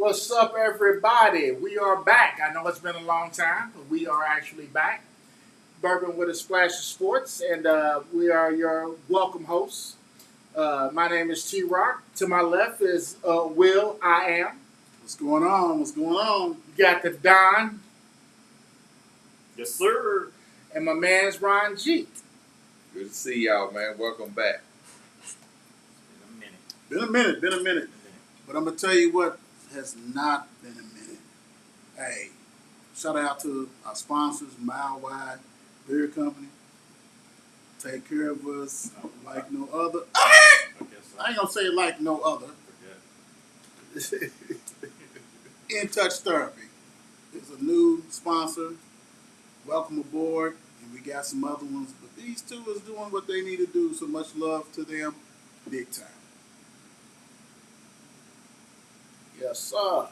What's up, everybody? We are back. I know it's been a long time, but we are actually back. Bourbon with a splash of sports, and we are your welcome hosts. My name is T Rock. To my left is Will. I am. What's going on? What's going on? You got the Don, Yes, sir. and my man's Ron G. Good to see y'all, man. Welcome back. In a minute. Been a minute. But I'm gonna tell you what has not been a minute. Hey, shout out to our sponsors, Mile Wide Beer Company. Take care of us like no other. I guess I ain't gonna say like no other. In Touch Therapy is a new sponsor. Welcome aboard, and we got some other ones. But these two is doing what they need to do. So much love to them, big time. Yes, sir.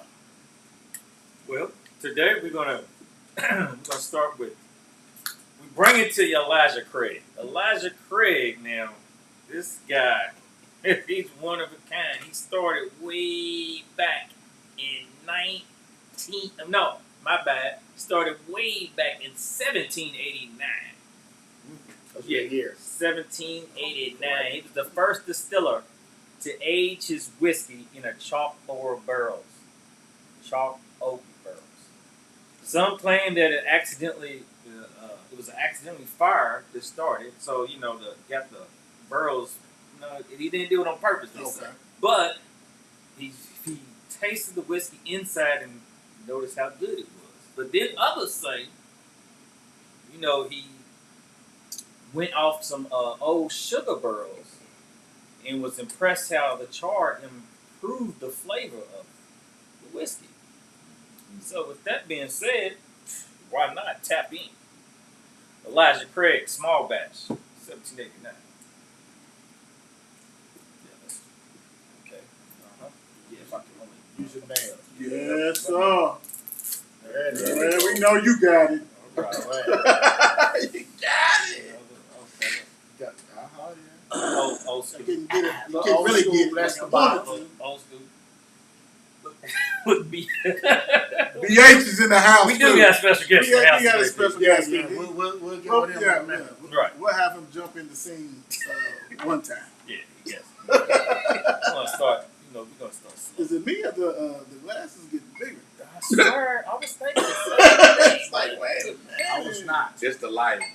Well, today we're gonna start with we bring it to you Elijah Craig. Elijah Craig, now this guy, he's one of a kind. He started way back in started way back in 1789. That's yeah, year. 1789. He was the first distiller to age his whiskey in a chalk oak barrels. Some claim that it was accidentally fire that started. So got the barrels. He didn't do it on purpose. They say. But he tasted the whiskey inside and noticed how good it was. But then others say, he went off some old sugar barrels and was impressed how the char improved the flavor of the whiskey. So with that being said, why not tap in? Elijah Craig, small batch, 1789. Yeah, okay. Yeah, if I can only Use your nails. Yes, sir. There it is. Well, we know you got it. All right. You got it. Yeah. Old school. Can get it. Look, Can old really school, get it. that's the Like bottom. Old school. Would be. BH is in the house. We do too. got special guests. We in the house got a today. special Yeah, guest. yeah. We'll get Oh, with him yeah, in a minute. yeah. Right. We'll have him jump in the scene one time. Yeah, yes. We're gonna start. We're gonna start. Slow. Is it me or the glasses getting bigger? I swear, I was thinking. It's like, wait a minute. I was not. Just the lighting.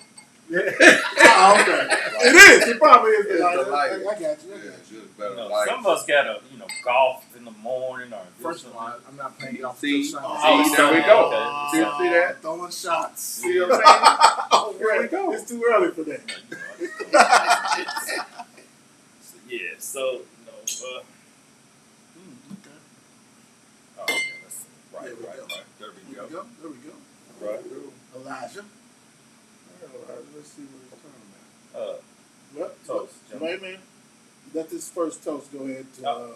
Oh, okay. It is. It probably is. It's I the lighting. got you. Yeah, just better lighting. Some of us gotta, golf in the morning or. First of all, I'm not playing golf See? until Sunday. Oh, there we go. okay. See that? Throwing shots. See what I'm saying? Oh, There we go. It's too early for that. Yeah. So Okay. Oh, okay. Let's right. There we go. There we There we go. go. There we go. Right. Elijah. Let's see what he's talking about. What? Toast. Wait, man. Let this first toast go ahead to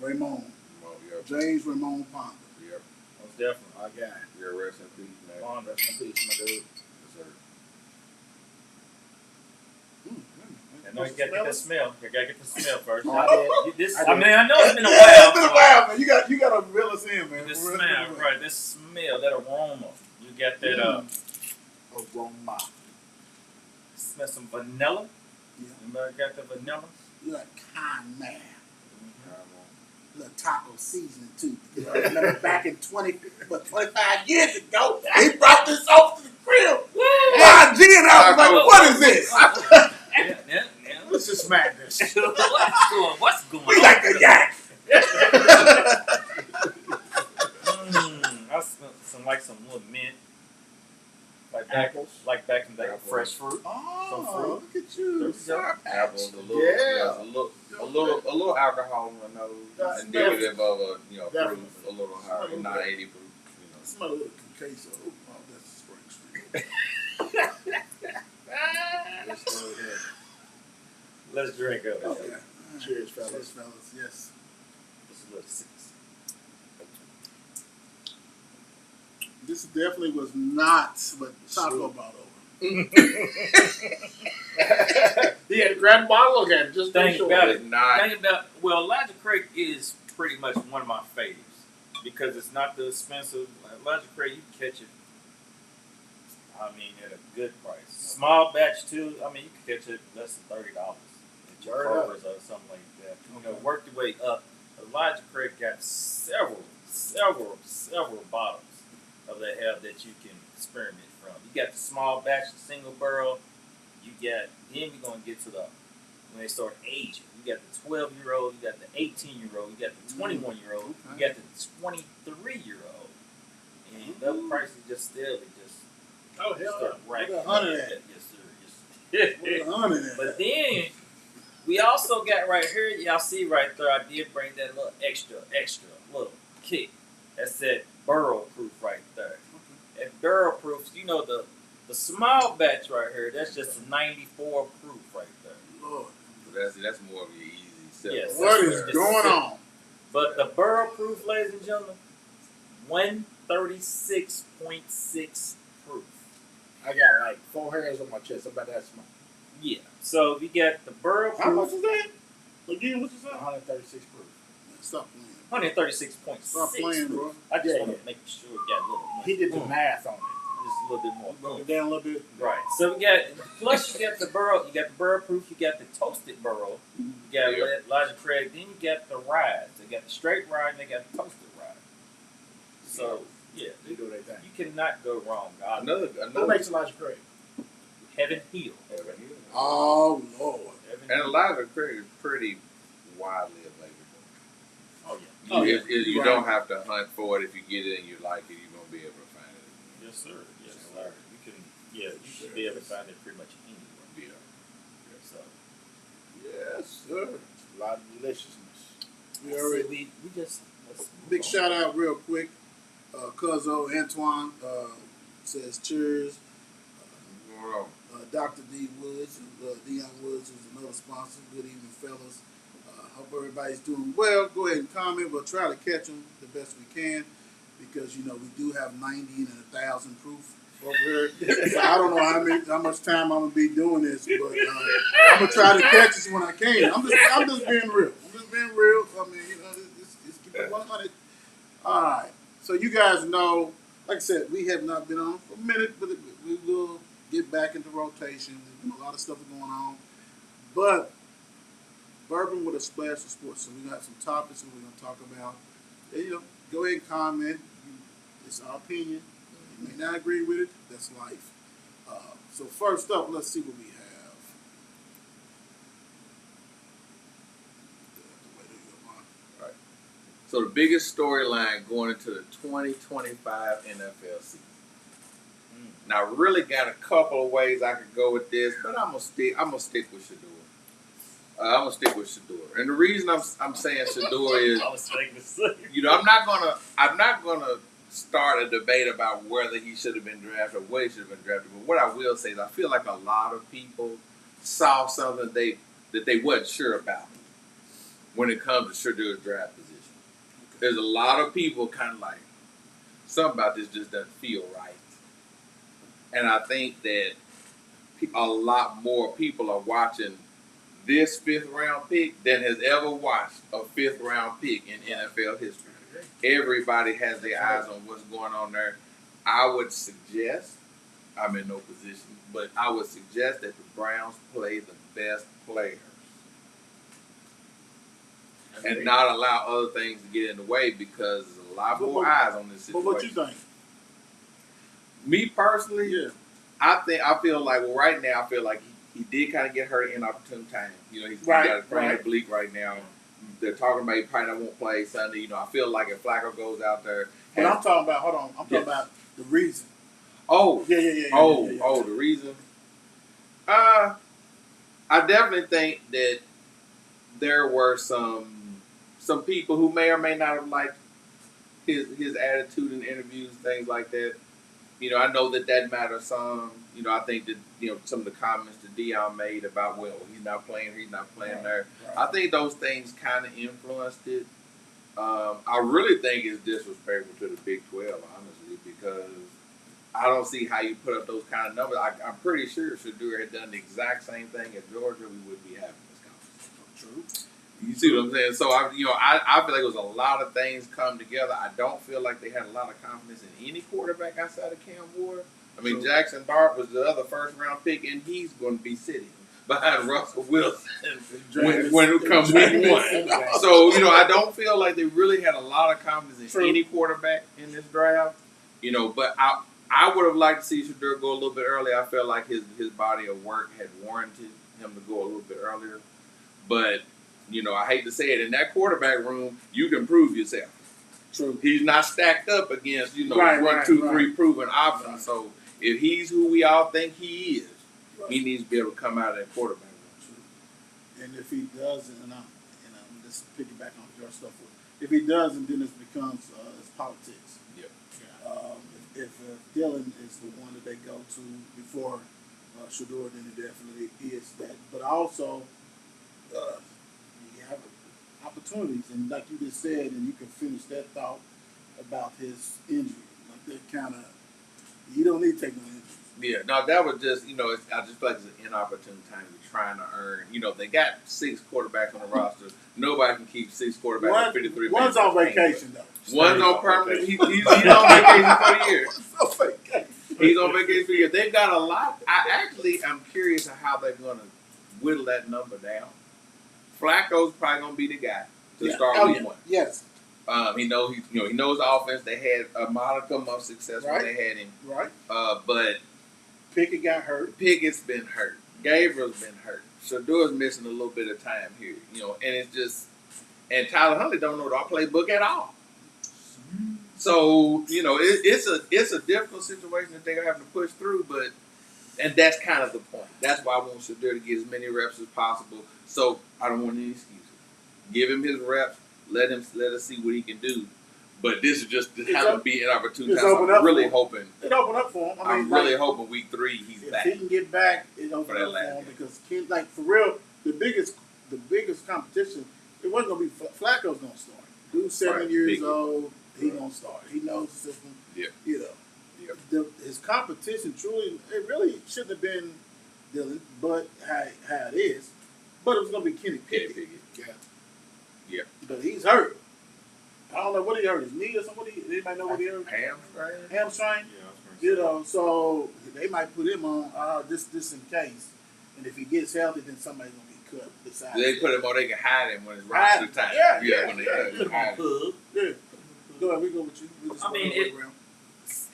Raymond. Oh, yeah. James Raymond Ponder. Yep. Most definitely. My guy. Yeah, rest in peace, man. Come on, Rest in peace, my dude. Yes, sir. I know you gotta get that smell. You gotta get the smell first. Oh, I did. This, I I did. mean, I know it's been a It's been a while. while, man. You got to reel us in, man. This For real, smell, for real. right? This smell, that aroma. You got that. Aroma. Smell some vanilla. Yeah. Anybody got the vanilla? You like kind man. Come on. Little taco seasoning too. I remember back in 25 years ago, he brought this over to the crib. Wow, G and I was like, what is this? Yeah. Let's just madness. What's going We on? like the yak. I smell some little mint. Apples. Like back in the day, Apples. fresh fruit. Oh, look at you. Syrup Apples, a little, Yeah. a little alcohol in the nose, That's indicative of a, fruit, Definitely. a little higher, not 80 proof, Smell a little queso. Oh, that's Spring Street. Let's drink up. Okay. Cheers, fellas. Cheers, fellas. Yes. Just a little six. This definitely was not what Taco brought over. He had to grab the bottle again, just Think make sure. about it. It's not. Elijah Craig is pretty much one of my faves. because it's not the expensive. Elijah Craig, you can catch it. I mean, at a good price. Small batch too. I mean, you can catch it less than $30 at your Kroger's or something like that. You know, work your way up. Elijah Craig got several bottles of that hell that you can experiment from. You got the small batch, the single barrel. You got, then we're gonna get to the when they start aging. You got the 12-year-old, you got the 18-year-old, you got the 21-year-old, you got the 23-year-old, and the prices just steadily just start ranking. What 100 at? Yes, sir. Yes. What 100 at? But then we also got right here, y'all see right there, I did bring that little extra little kick. That's that barrel proof right there. That barrel proof, you know the small batch right here, that's just a 94 proof right there. Lord. That's more of your easy sip. Yes, What is going on? But the barrel proof, ladies and gentlemen, 136.6 proof. I got like 4 hairs on my chest. I'm about that small. Yeah. So we got the barrel proof. How much is that? Again, what's that? 136 proof. Stop playing. 136.6. Stop playing, bro. I just Yeah, want yeah. to make sure it got a little more. He did the math on it. Just a little bit more. Broke it down a little bit. Right. So we got plus you got the barrel, you got the barrel proof, you got the toasted barrel, you got Elijah Craig, then you got the rye. They got the straight rye and they got the toasted rye. So yeah, They do their thing. you cannot go wrong. God, Who makes Elijah Craig? Heaven Hill. Oh, Lord. Heaven And Hill. Elijah Craig is pretty widely available. Oh yeah. Oh, yeah. You Right. don't have to hunt for it. If you get it and you like it, you're gonna be able to find it. Yes, sir. Yes, sir. You can. Yeah, you should be able to find it pretty much anywhere. Yeah. So Yes, sir. A lot of deliciousness. We already. we just let's move Big on. shout out real quick. Cuzzo Antoine says cheers. Going on. Dr. D Woods, Dion Woods is another sponsor. Good evening, fellas. Hope everybody's doing well. Go ahead and comment. We'll try to catch them the best we can because, you know, we do have 90 and 1,000 proof over here. So I don't know how much time I'm going to be doing this, but I'm going to try to catch this when I can. I'm just being real. I mean, you know, just keep it 100. All right. So you guys know, like I said, we have not been on for a minute, but we will get back into rotation. There's been a lot of stuff going on. But Bourbon with a splash of sports. So we got some topics that we're going to talk about. And, you know, go ahead and comment. It's our opinion. You may not agree with it. That's life. So first up, let's see what we have. So the biggest storyline going into the 2025 NFL season. Now, I really got a couple of ways I could go with this, but I'm gonna stick with Shador. I'm gonna stick with Shador, and the reason I'm saying Shador is, I was thinking the same. you know, I'm not gonna start a debate about whether he should have been drafted or what he should have been drafted. But what I will say is, I feel like a lot of people saw something that they wasn't sure about when it comes to Shador's draft position. There's a lot of people kind of like, something about this just doesn't feel right. And I think that a lot more people are watching this 5th round pick than has ever watched a 5th round pick in NFL history. Everybody has their eyes on what's going on there. I would suggest, I'm in no position, but I would suggest that the Browns play the best players and not allow other things to get in the way because there's a lot more eyes on this situation. But what you think? Me personally, Yeah. I feel like right now I feel like he did kind of get hurt in opportune time. You know, he's Right, got a sprained right. oblique right now. They're talking about he probably won't play Sunday. You know, I feel like if Flacco goes out there, But I'm talking about, hold on, I'm talking about the reason. oh, Yeah. the reason. I definitely think that there were some people who may or may not have liked his attitude in interviews, things like that. You know, I know that matters some. You know, I think that, you know, some of the comments that Dion made about, well, he's not playing there. Right. I think those things kind of influenced it. I really think it's disrespectful to the Big 12, honestly, because I don't see how you put up those kind of numbers. I'm pretty sure if Shador had done the exact same thing at Georgia, we would be having this conversation. True. You see what I'm saying? So I feel like it was a lot of things come together. I don't feel like they had a lot of confidence in any quarterback outside of Cam Ward. I mean, Jackson Dart was the other first round pick, and he's going to be sitting behind Russell Wilson when it comes week one. So I don't feel like they really had a lot of confidence in any quarterback in this draft. But I would have liked to see Shedeur go a little bit earlier. I felt like his body of work had warranted him to go a little bit earlier. But I hate to say it, in that quarterback room, you can prove yourself. True. He's not stacked up against, 3 proven options. Right. So if he's who we all think he is, he needs to be able to come out of that quarterback room. True. And if he doesn't, and I'm just piggyback on your stuff. If he doesn't, then it becomes it's politics. Yep. If Dylan is the one that they go to before Shedeur, then it definitely is that. But also, you have opportunities, and like you just said, and you can finish that thought about his injury. Like that kind of, you don't need to take no injuries. Yeah, no, that was just, I just feel like it's an inopportune time to be trying to earn. They got 6 quarterbacks on the roster. Nobody can keep 6 quarterbacks on 53 One's on vacation, though. One's on permanent. He's on vacation for the year. He's on vacation for the year. They've got a lot. I'm curious of how they're going to whittle that number down. Flacco's probably going to be the guy to start week one. Yes. He knows the offense. They had a modicum of success when they had him. Right. But Pickett got hurt. Pickett's been hurt. Gabriel's been hurt. Shedeur's missing a little bit of time here. And it's just, and Tyler Huntley don't know our playbook at all. So it's a difficult situation that they're having to push through. And that's kind of the point. That's why I want Shedeur to get as many reps as possible. So I don't want any excuses. Give him his reps. Let us see what he can do. But this is just to be an opportunity. So I'm really hoping it opened up for him. I'm really hoping week 3 he's back. If he can get back, it opened up for him because for real, the biggest competition, it wasn't gonna be Flacco's gonna start. Dude's 7 years old. He gonna start. He knows the system. Yeah. His competition truly, it really shouldn't have been Dylan, but how it is. But it was gonna be Kenny Pickett. Yeah. But he's hurt. I don't know what he hurt. His knee or something? Anybody know what he hurt? Hamstring. Yeah. So they might put him on this in case. And if he gets healthy, then somebody's gonna be cut. Besides, they put him on. They can hide him when it's roster time. When they hide him. Yeah. Go ahead. We go with you. I mean,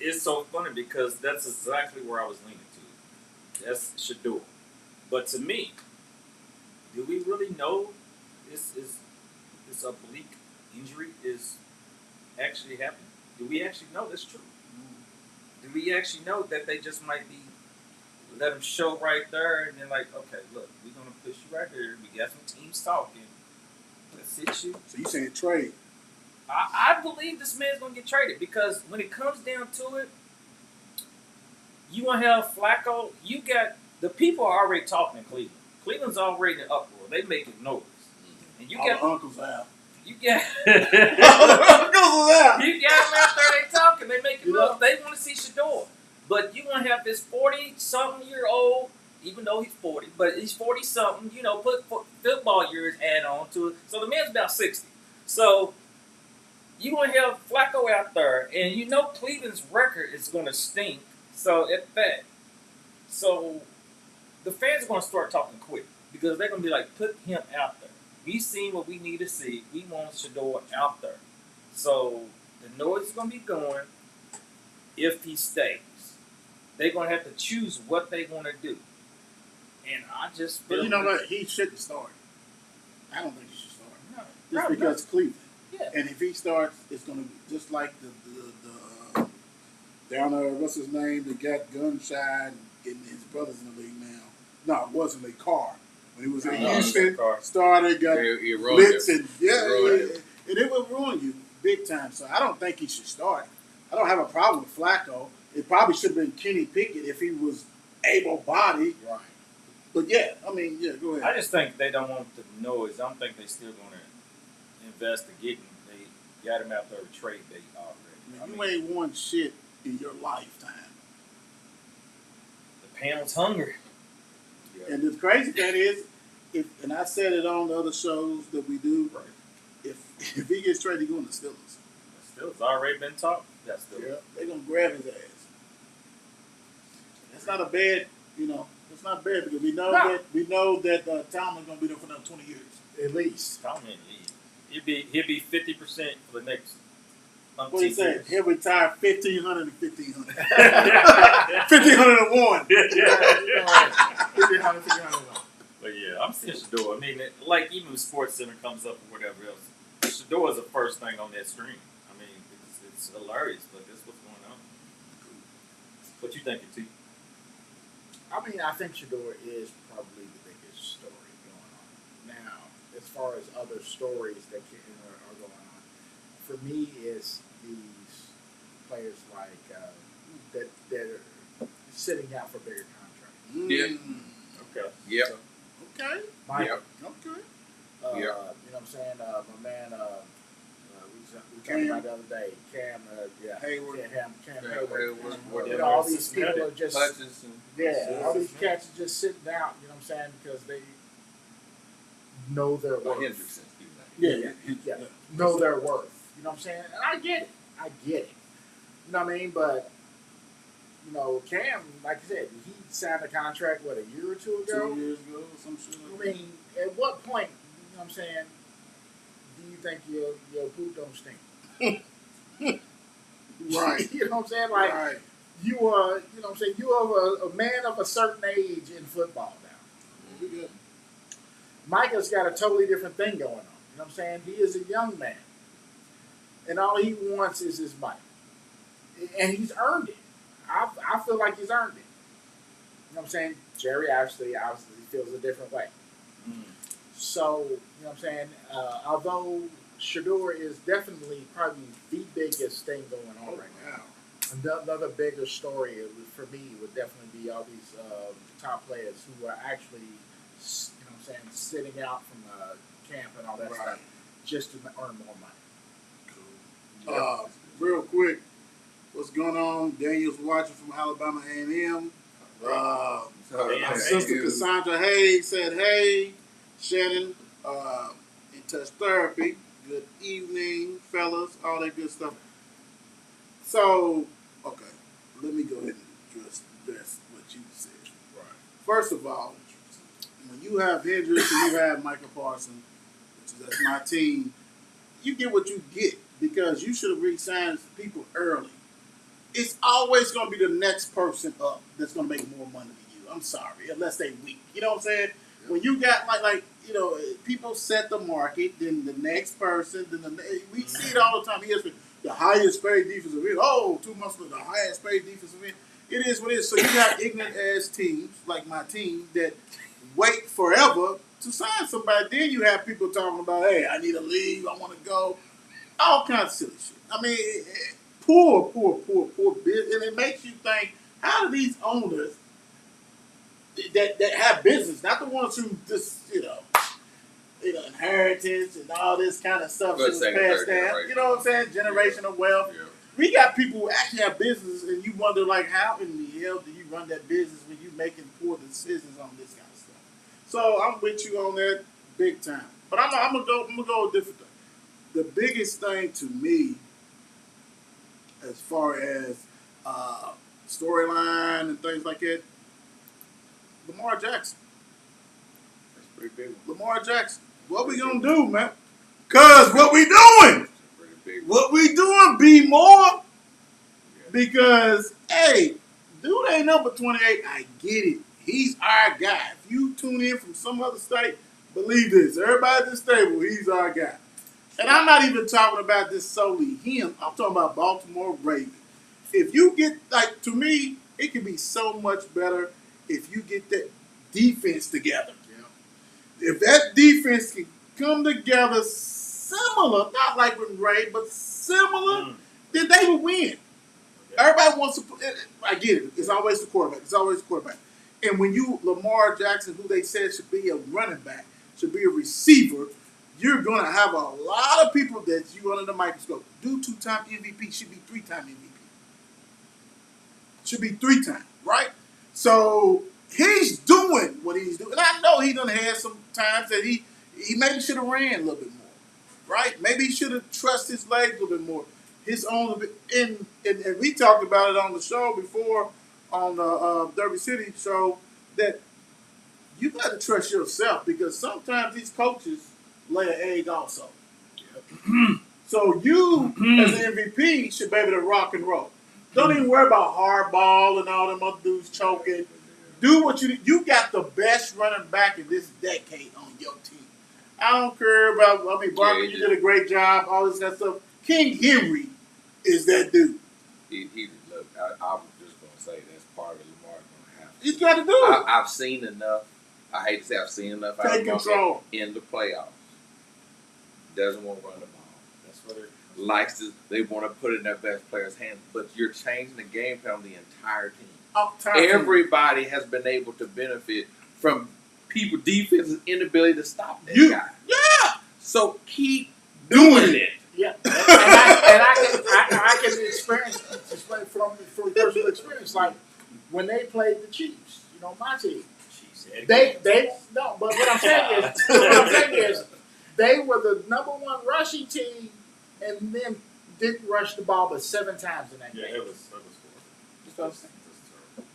it's so funny because that's exactly where I was leaning to. That's Shedeur. But to me, do we really know this oblique injury is actually happening? Do we actually know that's true? Do we actually know that they just might be let them show right there and then like, okay, look, we're gonna push you right here. We got some teams talking. Let's sit you. So you saying trade? I believe this man's gonna get traded because when it comes down to it, you wanna have Flacco. You got the people are already talking in Cleveland. Cleveland's already in uproar. They making noise, and you got uncles out. You got them out there. They talking. They making noise. They want to see Shedeur, but you want to have this 40-something-year-old, even though he's 40, but he's 40-something. Put football years add on to it. So the man's about 60. So you want to have Flacco out there, and Cleveland's record is going to stink. So at that, the fans are going to start talking quick because they're going to be like, put him out there. We've seen what we need to see. We want Shedeur out there. So the noise is going to be going if he stays. They're going to have to choose what they want to do. And I just feel But you know what? He shouldn't start. I don't think he should start. No. Just because it's Cleveland. Yeah. And if he starts, it's going to be just like the down there, what's his name, that got gun shy and getting his brothers in the league now. No, it wasn't a car. When he was in Houston, started, got blitz, and and it will ruin you big time. So I don't think he should start. I don't have a problem with Flacco. It probably should have been Kenny Pickett if he was able-bodied. Right. But go ahead. I just think they don't want the noise. I don't think they're still going to invest in getting. They got him out there with trade bait already. You ain't won shit in your lifetime. The panel's hungry. And the crazy thing is, and I said it on the other shows that we do. Right. If he gets traded, he going to Steelers. Steelers already been talked. That's Steelers. Yeah, they're gonna grab his ass. That's not a bad, It's not bad because we know that Tomlin's gonna be there for another 20 years. At least. Tomlin, he'll be 50% for the next. What do you say? years. He'll retire 1,500 and 1,500. 1,501. But yeah, I'm seeing Shador. I mean, like even when Sports Center comes up or whatever else, Shador is the first thing on that screen. I mean, it's hilarious, but that's what's going on. What you thinking, T? I mean, I think Shador is probably the biggest story going on. Now, as far as other stories that are going on, for me, is these players like that are sitting out for bigger contracts. Yeah. Okay. Yep. Okay. Mike, Yep. Okay. Yep. you know what I'm saying? My man, we talked about the other day, Cam, Hayward. Cam Cam Hayward. Hayward. You know, all these people are just, Hutchinson. all these cats are just sitting out, you know what I'm saying, because they know their Well, worth. Hendrickson. Excuse me. Yeah. Know their worth. You know what I'm saying? And I get it. You know what I mean? But, Cam, like I said, he signed a contract, a year or two ago? 2 years ago, some shit I like that. mean, at what point, you know what I'm saying, do you think your poop don't stink? Right. You know what I'm saying? Like, Right. you are, you know what I'm saying, you are a man of a certain age in football now. We good. Micah's got a totally different thing going on. You know what I'm saying? He is a young man. And all he wants is his money. And he's earned it. I feel like he's earned it. You know what I'm saying? Jerry obviously feels a different way. So, you know what I'm saying? Although Shador is definitely probably the biggest thing going on right now. Another bigger story for me would definitely be all these top players who are actually, you know what I'm saying, sitting out from camp and all that stuff just to earn more money. Real quick, what's going on? Daniel's watching from Alabama A&M. My sister Cassandra Hayes said, "Hey, Shannon, in touch therapy. Good evening, fellas. All that good stuff." So, okay, let me go ahead and address what you said. Right. First of all, when you have Hendricks and you have Michael Parsons, that's my team, you get what you get because you should have re-signed people early. It's always going to be the next person up that's going to make more money than you. I'm sorry, unless they weak. You know what I'm saying? Yeah. When you got people set the market, then the next person, we see it all the time. Here's the highest paid defensive end. Oh, 2 months ago, the highest paid defensive end. It is what it is. So you got ignorant ass teams like my team that wait forever to sign somebody. Then you have people talking about, hey, I need to leave. I want to go. All kinds of silly shit. I mean, poor business. And it makes you think, how do these owners that have business, not the ones who just, inheritance and all this kind of stuff that was passed down. Right. You know what I'm saying? Generational wealth. Yeah. We got people who actually have business, and you wonder, like, how in the hell do you run that business when you making poor decisions on this kind of stuff? So I'm with you on that big time. But I'm gonna go a different thing. The biggest thing to me, as far as storyline and things like that, Lamar Jackson. That's pretty big. Lamar Jackson. What we gonna do, man? Cause what we doing? What we doing? Be more. Because hey, dude ain't number 28. I get it. He's our guy. If you tune in from some other state, believe this. Everybody at this table, he's our guy. And I'm not even talking about this solely him. I'm talking about Baltimore Ravens. If you get, to me, it can be so much better if you get that defense together. Yeah. If that defense can come together similar, not like with Ray, but similar, then they will win. Okay. Everybody wants to, I get it. It's always the quarterback. And when Lamar Jackson, who they said should be a running back, should be a receiver, you're going to have a lot of people that you under the microscope. Do 2-time MVP, should be 3-time MVP. Should be 3-time, right? So he's doing what he's doing. And I know he done had some times that he maybe should have ran a little bit more, right? Maybe he should have trusted his legs a little bit more. His own, and we talked about it on the show before, on the Derby City show, that you got to trust yourself because sometimes these coaches lay an egg also. So you, as an MVP, should be able to rock and roll. Don't even worry about hardball and all them other dudes choking. Do what you got the best running back in this decade on your team. I don't care about, Bourbon, you did a great job, all this kind of stuff. King Henry is that dude. Look, I was just going to say that's part of Lamar going to have to. He's got to do it. I've seen enough. I hate to say I've seen enough. Take control. In the playoffs. Doesn't want to run the ball. That's what it likes to. They want to put it in their best players' hands, but you're changing the game plan on the entire team. Everybody has been able to benefit from people defense's inability to stop that guy. Yeah. So keep doing it. Yeah, and I can explain from personal experience. Like when they played the Chiefs, my team. They no, but what I'm saying is, they were the #1 rushing team, and then didn't rush the ball but 7 times in that game. Yeah, it was horrible.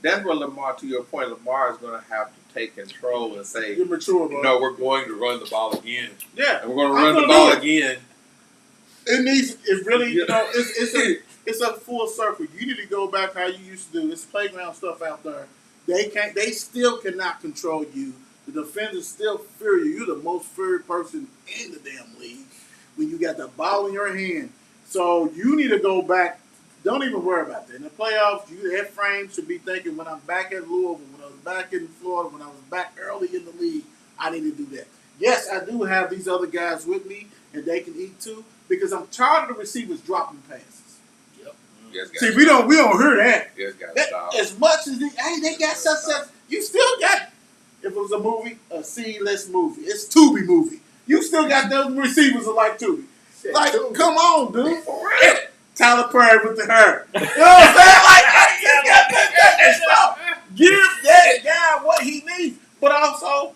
That's where Lamar, to your point, Lamar is going to have to take control and say, "You're mature, bro. No, we're going to run the ball again. Yeah, and we're going to run the ball again." It needs. It really, it's a full circle. You need to go back how you used to do. It's playground stuff out there. They still cannot control you. The defenders still fear you. You're the most feared person in the damn league when you got the ball in your hand. So you need to go back. Don't even worry about that. In the playoffs, that frame should be thinking, when I'm back at Louisville, when I was back in Florida, when I was back early in the league, I need to do that. Yes, I do have these other guys with me, and they can eat too, because I'm tired of the receivers dropping passes. Yep. See, we don't hear that. Stop. As much as they got such, you still got. If it was a movie, a C-list movie, it's Tubi movie. You still got those receivers are like Tubi. Like, come on, dude, for real. Tyler Perry with the hair. You know what I'm saying? Like, you got that stuff. Give that guy what he needs, but also,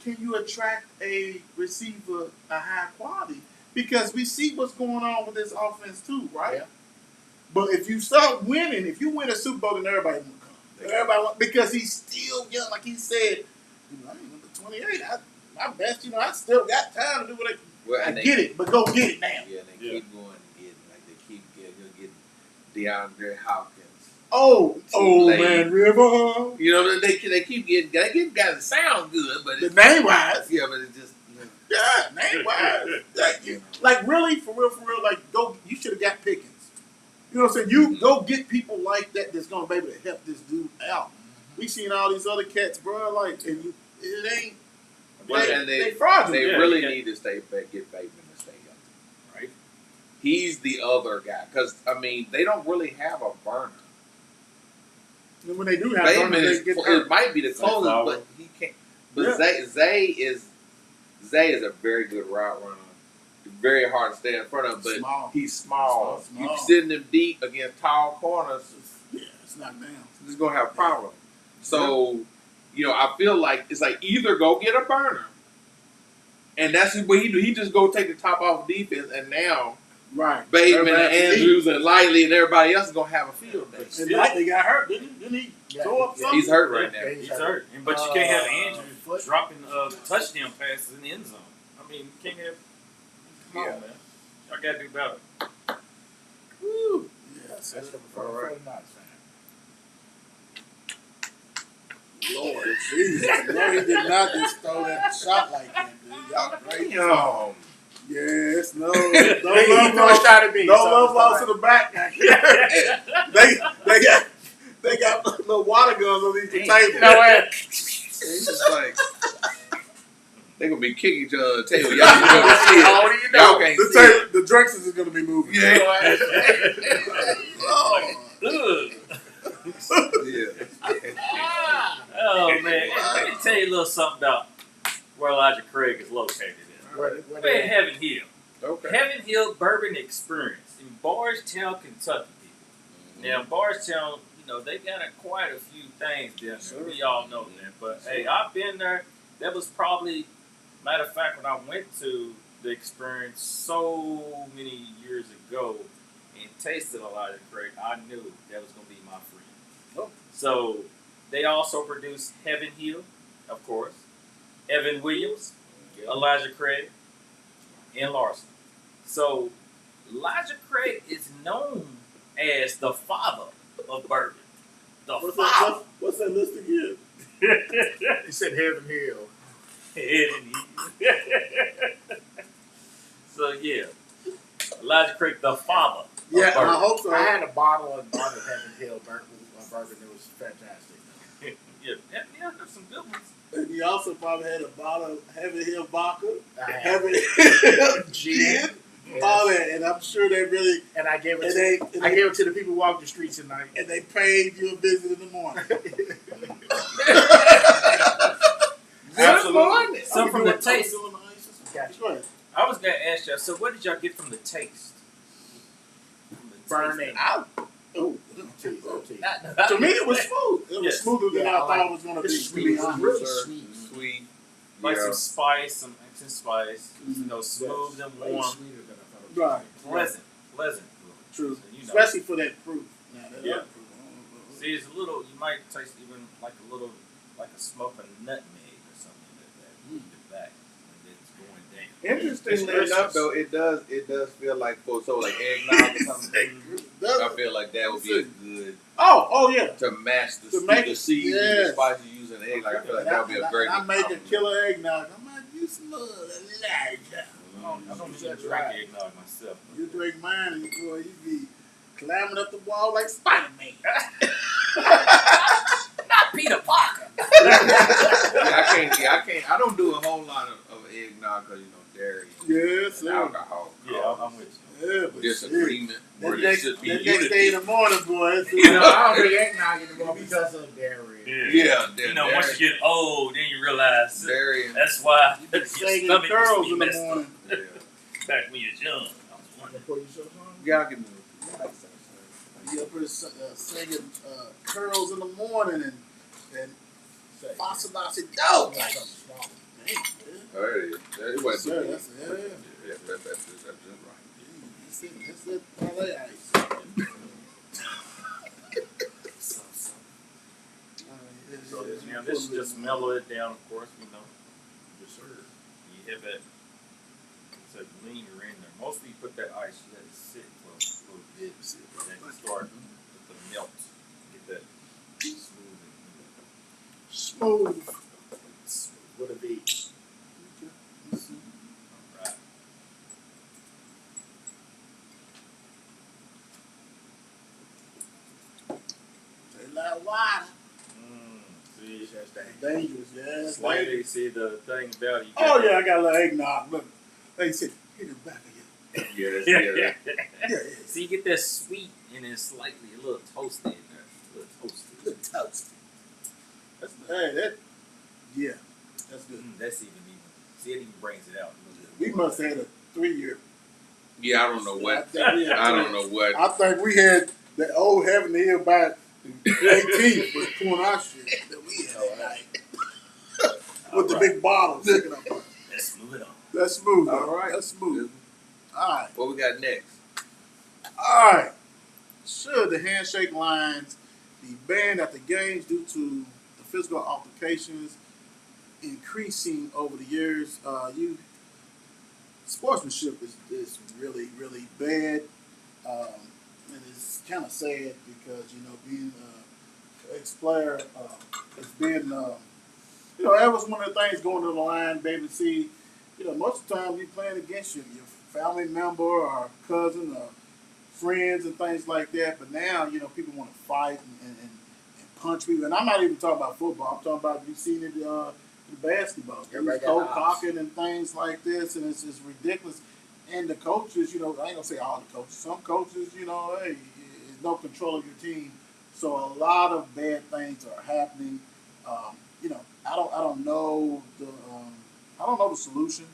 can you attract a receiver a high quality? Because we see what's going on with this offense too, right? Yeah. But if you start winning, if you win a Super Bowl, then everybody will come. Because he's still young, like he said. I ain't number 28. My best, I still got time to do what I get it, but go get it now. Yeah, they keep going and getting, like they keep getting DeAndre Hopkins. Oh, man, River. They keep getting guys that sound good, but the name wise. Yeah, but it's just name wise. Like really, for real, like you should have got Pickens. You know what I'm saying? You go get people like that that's gonna be able to help this dude out. We seen all these other cats, bro. Like, and it ain't. They fraudulent. They really need to get Bateman to stay healthy, right? He's the other guy because they don't really have a burner. And when they do have Bateman, burners, it might be the closest, but he can't. But Zay is a very good route runner. Very hard to stay in front of, but he's small. You sitting him deep against tall corners. Yeah, it's not down. He's gonna have a problem. So, I feel like it's like either go get a burner, and that's what he do. He just go take the top off defense, and now Bateman and Andrews and Lightly and everybody else is gonna have a field day. And Lightly got hurt, didn't he? Throw up something? He's hurt right now. He's hurt, but you can't have Andrews dropping touchdown passes in the end zone. You can't have. Come on, man. Y'all gotta do better. Woo. Yes, that's what all right. Lord, Jesus. No, he did not just throw that shot like that, dude. Y'all crazy. Yes, no love lost to the back. They got little water guns on these tables. It's just like they're gonna be kicking each other on the table. Y'all can't see it. The drinks is gonna be moving. Yeah. Oh man, let me tell you a little something about where Elijah Craig is located in. We're in Heaven Hill. Okay. Heaven Hill Bourbon Experience in Bardstown, Kentucky. Now Bardstown, they got quite a few things there. We all know that. But hey, I've been there. that was probably, matter of fact, when I went to the experience so many years ago and tasted Elijah Craig, I knew that was going to be my friend. Oh. So they also produced Heaven Hill, of course, Evan Williams, Elijah Craig, and Larson. So Elijah Craig is known as the father of bourbon. The father. What's that list again? He said Heaven Hill. Heaven Hill. So yeah, Elijah Craig, the father. Of Yeah, bourbon. I hope so. I had a bottle of Heaven Hill bourbon. It was fantastic. Yeah, there's some good ones. And he also probably had a bottle of Heaven Hill vodka, I had Heaven Hill gin, Yes. all that. And I'm sure they really, And I gave it. and I gave it to the people who walked the streets at night. they paid you a visit in the morning. Good morning. So from the taste, Gotcha. Go ahead. I was gonna ask y'all. So what did y'all get from the taste? From the Burning. taste. Oh, Cheese, cheese. to me it was smooth. It was Yes. smoother than Yeah, I I like thought it was going to be. it's To be sweet. honest. Really Sir, sweet. Sweet. Like Yeah. some spice, some accent spice. Mhm. You know, smooth and Way warm, sweeter than I thought. Right. pleasant. True. So, you know. Especially for that proof. Now, that Yeah. other proof. See, it's a little. You might taste even like a little, like a smoke of nutmeg or something like that. In the back when it's going down. Interestingly enough, though, it does feel like like eggnog or something. I feel like that would be a good Oh yeah. to match the To make the it- seeds and yes. the spices you use in the egg. Like I feel like that would be a great. I make a compliment. killer eggnog. I might use some Elijah. I don't even That's drink right. eggnog myself. You drink mine and you be climbing up the wall like Spider-Man. Not Peter Parker. I can't. I don't do a whole lot of eggnog because dairy Yes, and sir. alcohol. Yeah, I'm with you. Yeah, but Disagreement That where there next, should be that next day in unity. the morning, boy. It's I don't drink eggnog anymore because of dairy. Yeah, You know, once you get old, then you realize dairy. that's why you your be singing stomach curls used to in be the messed up. morning. Yeah. Back when you was young, I was wondering. Pour yourself on? Yeah, I can. You up here singing curls in the morning and fossilizing dough. Like something small. Oh, there it is. It wasn't Sir, too big. that's Yeah, that's just right. That's it. LA ice. So now this will just mellow it down, of course, you know. Yes, sir. You have that, it's a linger in there. Most people put that ice, you let it sit for a little bit. Then you start with the melt. Get that smooth and Smooth. With a V. right. Say loud water. See, That's that. Dangerous, yeah. slightly see the thing about it. You Oh got yeah, I got a little eggnog. Look, they said, hit the back of you. Yeah, yeah. yeah. Yeah, See, you get that sweet and then slightly a little toasty in there. A little toasty. Good toast. That's good. Hey, yeah, that's good. That's even. See, it even brings it out. A little We bit more. must have had a 3-year. Yeah, I don't know what. think we had I three. don't know what. I think we had the old Heaven Hill by 18 was pouring our shit that we had that night. With the All right. big bottles sticking up. Let's move it on. That's smooth. All though. right. That's smooth. All right. What we got next? All right. Should the handshake lines be banned at the games due to the physical altercations increasing over the years? Sportsmanship is really, really bad. And it's kind of sad because, being an ex-player, it's been, that was one of the things going to the line, baby. See, most of the time you're playing against your family member or cousin or friends and things like that. But now, people want to fight and punch people. And I'm not even talking about football. I'm talking about, you've seen it in basketball. Everybody got Cold hops. cocking and things like this. And it's ridiculous. And the coaches, I ain't going to say all the coaches. Some coaches, hey, there's no control of your team. So a lot of bad things are happening. I don't know the solution,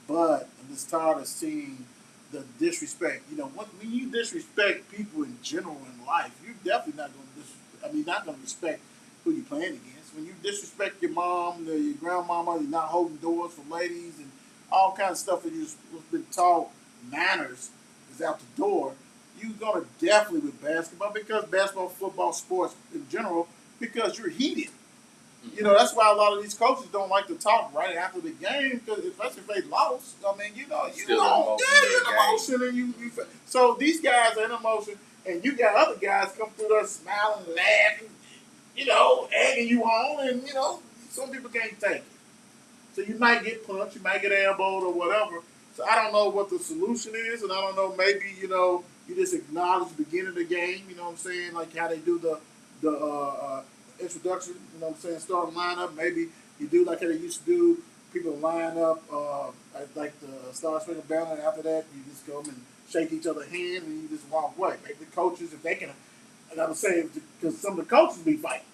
but I'm just tired of seeing the disrespect. When you disrespect people in general in life, you're definitely not going to not going to respect who you're playing against. when you disrespect your mom, your grandmama, you're not holding doors for ladies, and all kinds of stuff that you've been taught manners is out the door. You're gonna definitely with basketball because basketball, football, sports in general, because you're heated. You know, that's why a lot of these coaches don't like to talk right after the game, because especially if they lost. I mean, you know, Still an emotion, and you. So these guys are in emotion, and you got other guys come through there smiling, laughing, you know, egging you on, and you know, some people can't take it. So you might get punched, you might get elbowed or whatever. So I don't know what the solution is, and I don't know, maybe, you know, you just acknowledge the beginning of the game, you know what I'm saying, like how they do the introduction, you know what I'm saying, start lineup. Maybe you do like how they used to do, people line up like the Star Spangled Banner, and after that you just come and shake each other's hand and you just walk away. Maybe the coaches, if they can, and I would say, because some of the coaches be fighting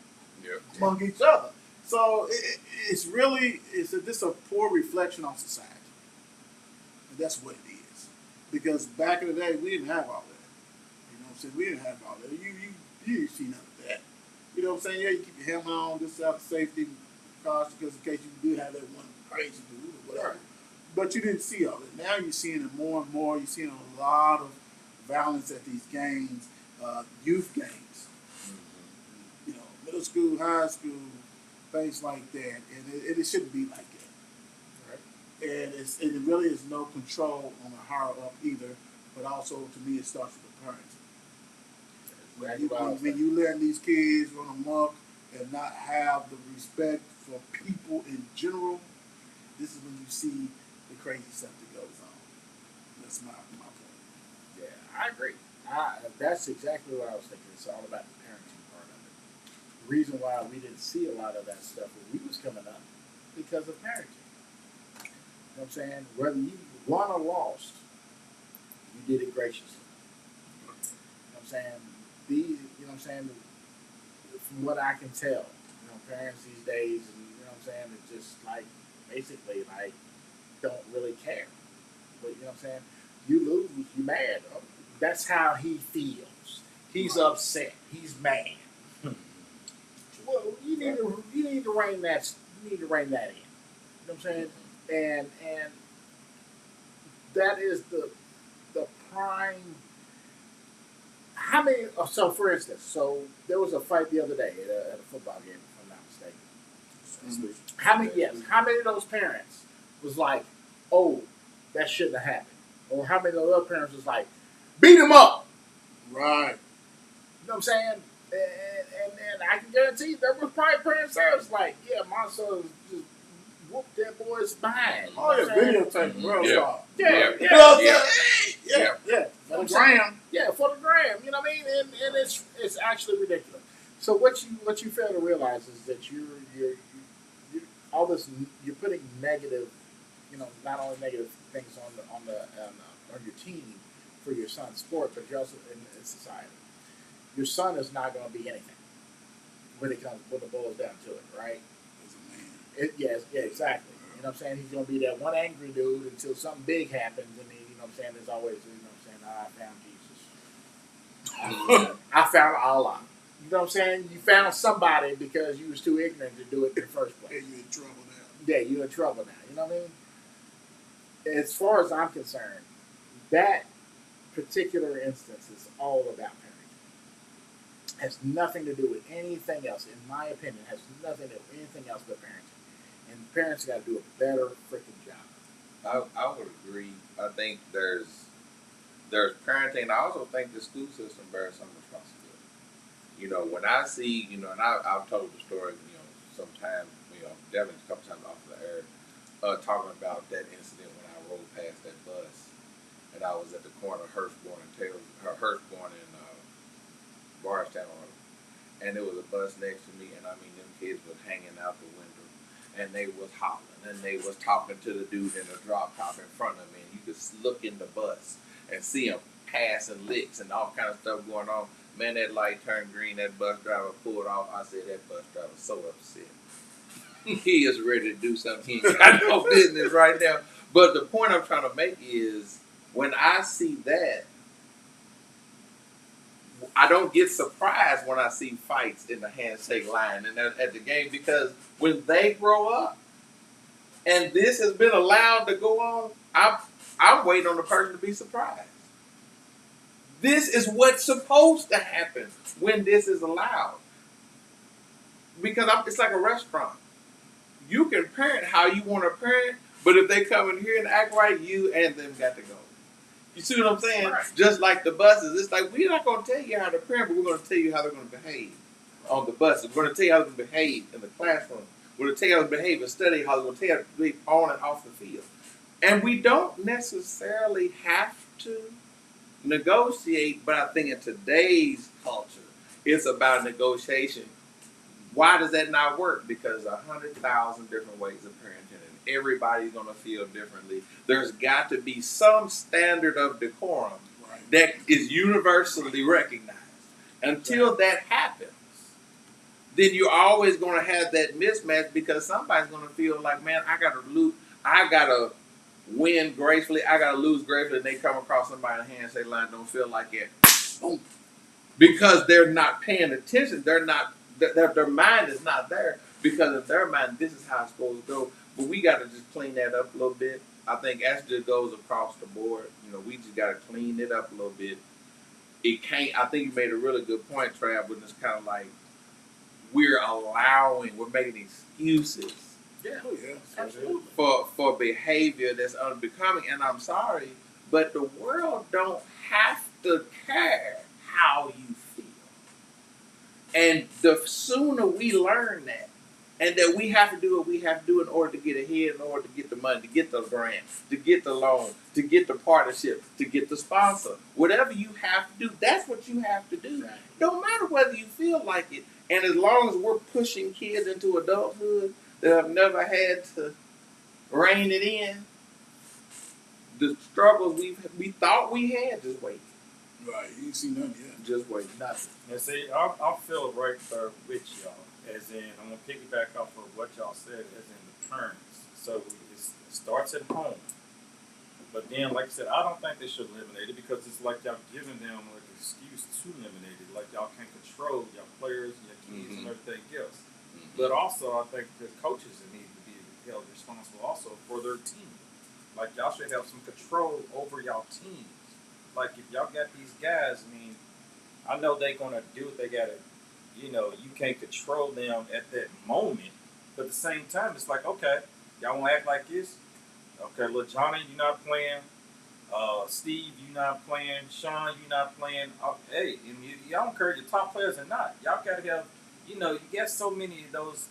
among each other. So it's really, just a poor reflection on society. And that's what it is. Because back in the day, we didn't have all that. You know what I'm saying? We didn't have all that. You didn't see none of that. You know what I'm saying? Yeah, you keep your helmet on, just out of safety, because in case you do have that one crazy dude or whatever. But you didn't see all that. Now you're seeing it more and more. You're seeing a lot of violence at these games, youth games. You know, middle school, high school, things like that. And it shouldn't be like that. And it really is no control on the higher up either, but also to me it starts with the parents. When you letting these kids run amok and not have the respect for people in general, this is when you see the crazy stuff that goes on. That's my point. Yeah, I agree. That's exactly what I was thinking. It's all about the parenting part of it. The reason why we didn't see a lot of that stuff when we was coming up, because of parenting. You know what I'm saying? Whether you won or lost, you did it graciously. You know what I'm saying? You know what I'm saying? From what I can tell, you know, parents these days, and you know what I'm saying, it's just like, basically, like, don't really care. But you know what I'm saying? You lose, you mad. That's how he feels. He's upset. He's mad. Well, you need to rein that. You need to rein that in. You know what I'm saying? And that is the prime. How many? So, for instance, there was a fight the other day at a football game, if I'm not mistaken. Mm-hmm. How many? Yes. How many of those parents was like, "Oh, that shouldn't have happened," or how many of the other parents was like, "Beat him up"? Right. You know what I'm saying? And I can guarantee there was probably parents there was like, "Yeah, my son just whooped that boy's behind." Oh, yeah, videotape, real stuff. Yeah. For the gram. Yeah, for the gram. You know what I mean? And it's actually ridiculous. So what you fail to realize is that you're all this, you're putting negative, you know, not only negative things on your team for your son's sport, but you're also in society. Your son is not going to be anything when it boils down to it, right? As a man. Yeah, exactly. You know what I'm saying? He's going to be that one angry dude until something big happens, and then, you know what I'm saying, there's always, you know what I'm saying, I found Jesus. I found Allah. You know what I'm saying? You found somebody because you was too ignorant to do it in the first place. Yeah, you're in trouble now. Yeah, you're in trouble now. You know what I mean? As far as I'm concerned, that particular instance is all about parenting. Has nothing to do with anything else. In my opinion, has nothing to do with anything else but parenting. And parents got to do a better freaking job. I would agree. I think there's parenting. I also think the school system bears some responsibility. You know, when I see, you know, and I've told the story, you know, sometimes, you know, Devin a couple times off the air, talking about that incident when I rolled past that bus, and I was at the corner of Hurstbourne and Barstown Road, and there was a bus next to me, and I mean, them kids was hanging out the window, and they was hollering, and they was talking to the dude in the drop top in front of me, and you could look in the bus and see them passing licks and all kind of stuff going on. Man, that light turned green, that bus driver pulled off. I said, that bus driver so upset. He is ready to do something he ain't got no business right now. But the point I'm trying to make is, when I see that, I don't get surprised when I see fights in the handshake line and at the game, because when they grow up and this has been allowed to go on, I'm waiting on the person to be surprised. This is what's supposed to happen when this is allowed. Because it's like a restaurant. You can parent how you want to parent, but if they come in here and act right, you and them got to go. You see what I'm saying? Right. Just like the buses. It's like, we're not going to tell you how to parent, but we're going to tell you how they're going to behave on the buses. We're going to tell you how they're going to behave in the classroom. We're going to tell you how to behave in study, how they're going to tell you how to behave on and off the field. And we don't necessarily have to negotiate, but I think in today's culture, it's about negotiation. Why does that not work? Because 100,000 different ways of parenting, and everybody's going to feel differently. There's got to be some standard of decorum that is universally recognized. Until that happens, then you're always going to have that mismatch, because somebody's going to feel like, man, I got to lose, I got to win gracefully, I got to lose gracefully, and they come across somebody in the handshake line, don't feel like it. Boom. Because they're not paying attention. They're not. Their mind is not there, because in their mind, this is how it's supposed to go. But we got to just clean that up a little bit. I think as it goes across the board, we just got to clean it up a little bit. It can't. I think you made a really good point, Trav, when it's kind of like we're making excuses. Yeah, Absolutely. For behavior that's unbecoming. And I'm sorry, but the world don't have to care how you feel. And the sooner we learn that, and that we have to do what we have to do in order to get ahead, in order to get the money, to get the grant, to get the loan, to get the partnership, to get the sponsor. Whatever you have to do, that's what you have to do. Right. No matter whether you feel like it. And as long as we're pushing kids into adulthood that have never had to rein it in, the struggles we thought we had, just wait. Right, you ain't seen nothing yet. Just wait. Nothing. And see, I'll feel right there with y'all. As in, I'm going to piggyback off of what y'all said, as in the parents. So it starts at home. But then, like I said, I don't think they should eliminate it, because it's like y'all giving them an excuse to eliminate it. Like y'all can't control your players, your kids, and everything else. But also, I think the coaches need to be held responsible also for their team. Like y'all should have some control over y'all teams. Like if y'all got these guys, I know they're gonna do what they gotta. You can't control them at that moment. But at the same time, it's like, okay, y'all wanna act like this? Okay, little Johnny, you're not playing. Steve, you're not playing. Sean, you're not playing. Hey, and y'all don't care your top players or not. Y'all gotta have. You got so many of those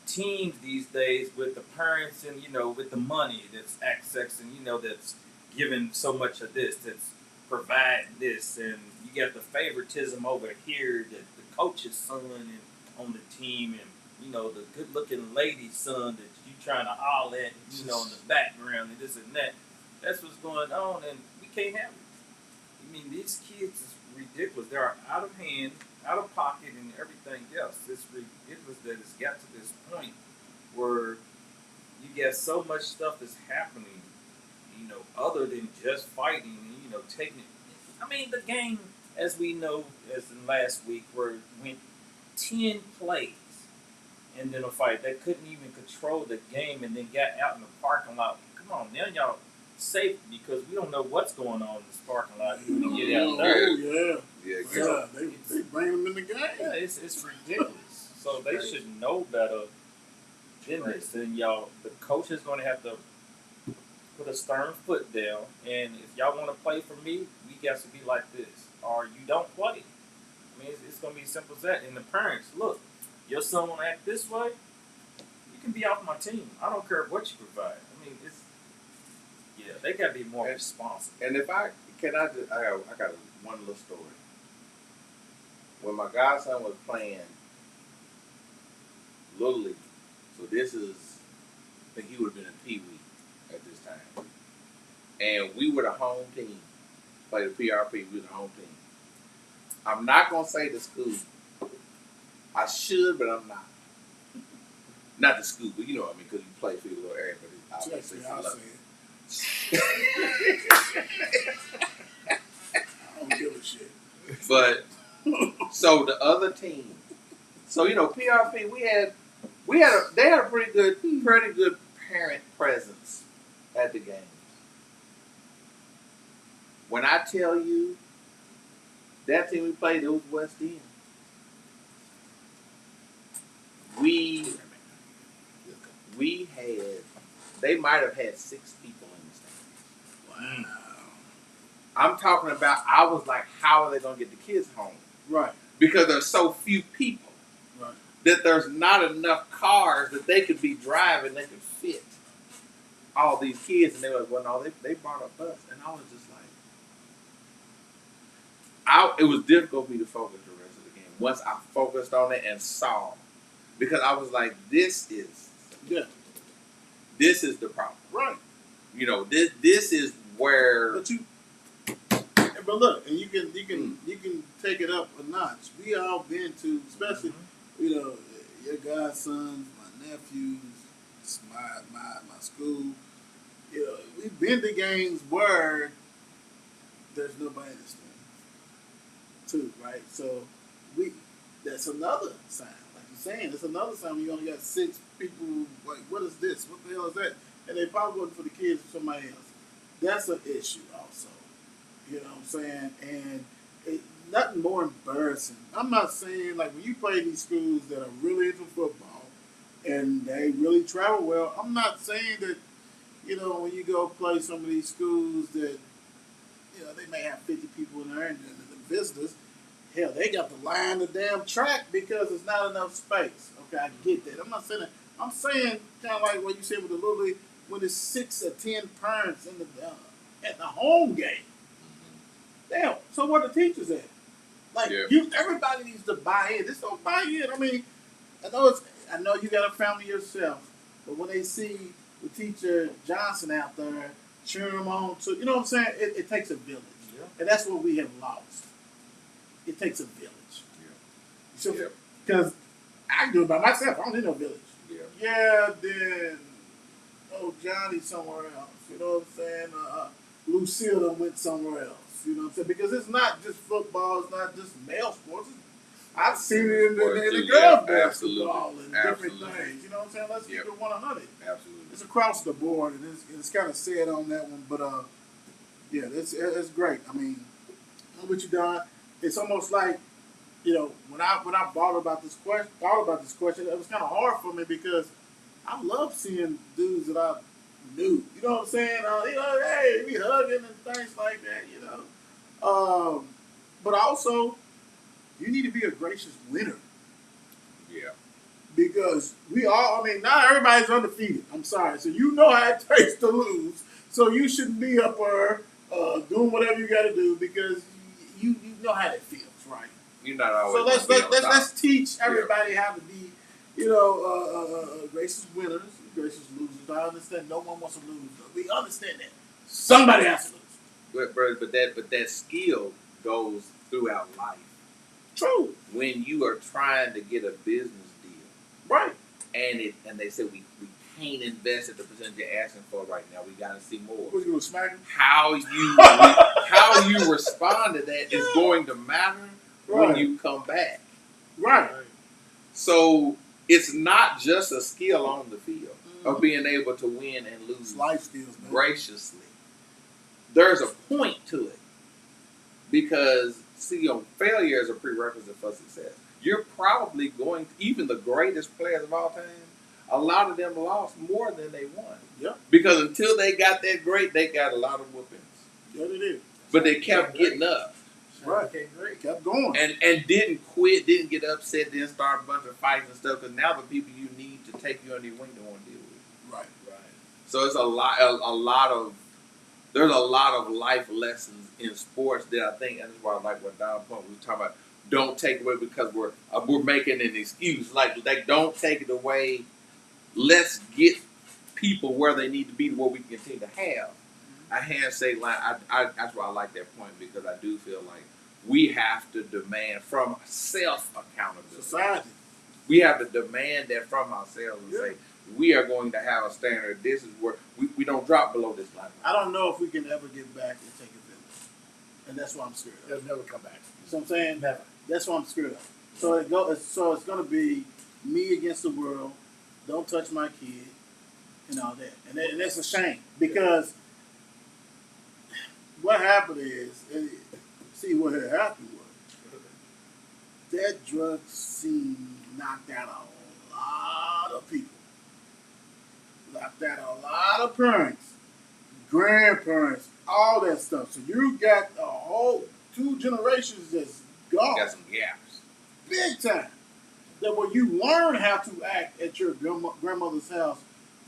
teams these days with the parents and with the money that's accessing, that's giving so much of this, that's providing this, and you got the favoritism over here that the coach's son and on the team, and the good-looking lady's son that you trying to holler at, in the background and this and that. That's what's going on, and we can't have it. These kids is ridiculous. They are out of hand, out of pocket, and everything else. It's ridiculous that it's got to this point where you got so much stuff that's happening, other than just fighting, and, taking it. The game, as we know, as in last week, where it went 10 plays and then a fight that couldn't even control the game, and then got out in the parking lot. Come on, now y'all safe, because we don't know what's going on in this parking lot when we get out there. Yeah, they bring them in the game. Yeah, it's ridiculous. So they should know better than this. And y'all, the coach is going to have to put a stern foot down. And if y'all want to play for me, we got to be like this, or you don't play. It's going to be as simple as that. And the parents, look, your son want to act this way, you can be off my team. I don't care what you provide. They got to be more responsible. And if I got one little story. When my godson was playing Little League, so this is, I think he would have been in Pee Wee at this time, and we were the home team. Played the PRP, we were the home team. I'm not gonna say the school. I should, but I'm not. Not the school, but you know what I mean, because you play for your little area, but obviously I'll say it. I don't give a shit. But so the other team, so PRP, they had a pretty good parent presence at the games. When I tell you that team we played, it was West End. We had, they might have had 6 people in the stand. Wow. I'm talking about, I was like, how are they going to get the kids home? Right. Because there's so few people. Right. That there's not enough cars that they could be driving that could fit all these kids. And they were like, well, no, they brought a bus. And I was just like, it was difficult for me to focus the rest of the game. Once I focused on it and saw, because I was like, this is the problem. Right. This is where. But look, and you can take it up a notch. We all been to, especially your godsons, my nephews, my school. We've been to games where there's nobody in the stand, too, right? So that's another sign. Like you're saying, it's another sign when you only got 6 people. Like, what is this? What the hell is that? And they probably wasn't for the kids or somebody else. That's an issue also. You know what I'm saying? And nothing more embarrassing. I'm not saying, like, when you play these schools that are really into football and they really travel well, I'm not saying that, when you go play some of these schools that, they may have 50 people in there and the visitors, hell, they got to line the damn track because there's not enough space. Okay, I get that. I'm not saying that. I'm saying kind of like what you said with the Little League, when there's 6 or 10 parents in at the home game. Damn. So where the teachers at? Like everybody needs to buy in. Just don't buy in. I mean, I know you got a family yourself, but when they see the teacher Johnson out there cheering them on, to you know what I'm saying? It takes a village, and that's what we have lost. It takes a village. Because I can do it by myself. I don't need no village. Then Johnny somewhere else. You know what I'm saying? Lucille went somewhere else. You know what I'm saying? Because it's not just football. It's not just male sports. I've seen it in the girls' basketball and different things. You know what I'm saying? Let's keep it 100. Absolutely. It's across the board, and it's kind of sad on that one. But, that's great. I mean, I'm with you, Don. It's almost like, when I thought about this question, it was kind of hard for me because I love seeing dudes that I knew. You know what I'm saying? Hey, we hugging and things like that, but also, you need to be a gracious winner. Yeah. Because not everybody's undefeated. I'm sorry. So you know how it takes to lose. So you shouldn't be up there doing whatever you got to do because you know how that feels, right? You're not always. So let's teach everybody how to be, gracious winners, gracious losers. I understand no one wants to lose. We understand that. Somebody has to lose. But that skill goes throughout life. True. When you are trying to get a business deal, right? And they say we can't invest at the percentage you're asking for right now. We got to see more. What, you gonna smack him? How you respond to that is going to matter when you come back. Right. So it's not just a skill on the field of being able to win and lose life skills, man. Graciously. There's a point to it because failure is a prerequisite for success. You're probably going to, even the greatest players of all time, a lot of them lost more than they won. Yeah. Because until they got that great, they got a lot of whoopings. Yeah, they did. But they kept getting up. Right. Kept going. And didn't quit, didn't get upset, didn't start a bunch of fights and stuff, because now the people you need to take you under your wing don't want to deal with you. Right. So it's there's a lot of life lessons in sports that I think, and that's why I like what Don Pump was talking about, don't take away because we're making an excuse. Like don't take it away. Let's get people where they need to be, where we can continue to have a handshake line. That's why I like that point, because I do feel like we have to demand from self-accountability. Society. We have to demand that from ourselves and say, we are going to have a standard. This is where we don't drop below this line. I don't know if we can ever get back and take a village. And that's why I'm scared. They'll never come back. So I'm saying Never. that's what I'm scared of. So it's gonna be me against the world. Don't touch my kid and all that. And that's a shame because what happened is, see what had happened was that drug scene knocked out a lot of people, knocked out a lot of parents, grandparents, all that stuff. So you got a whole 2 generations that's gone, Got some gaps. big time. That when you learn how to act at your grandmother's house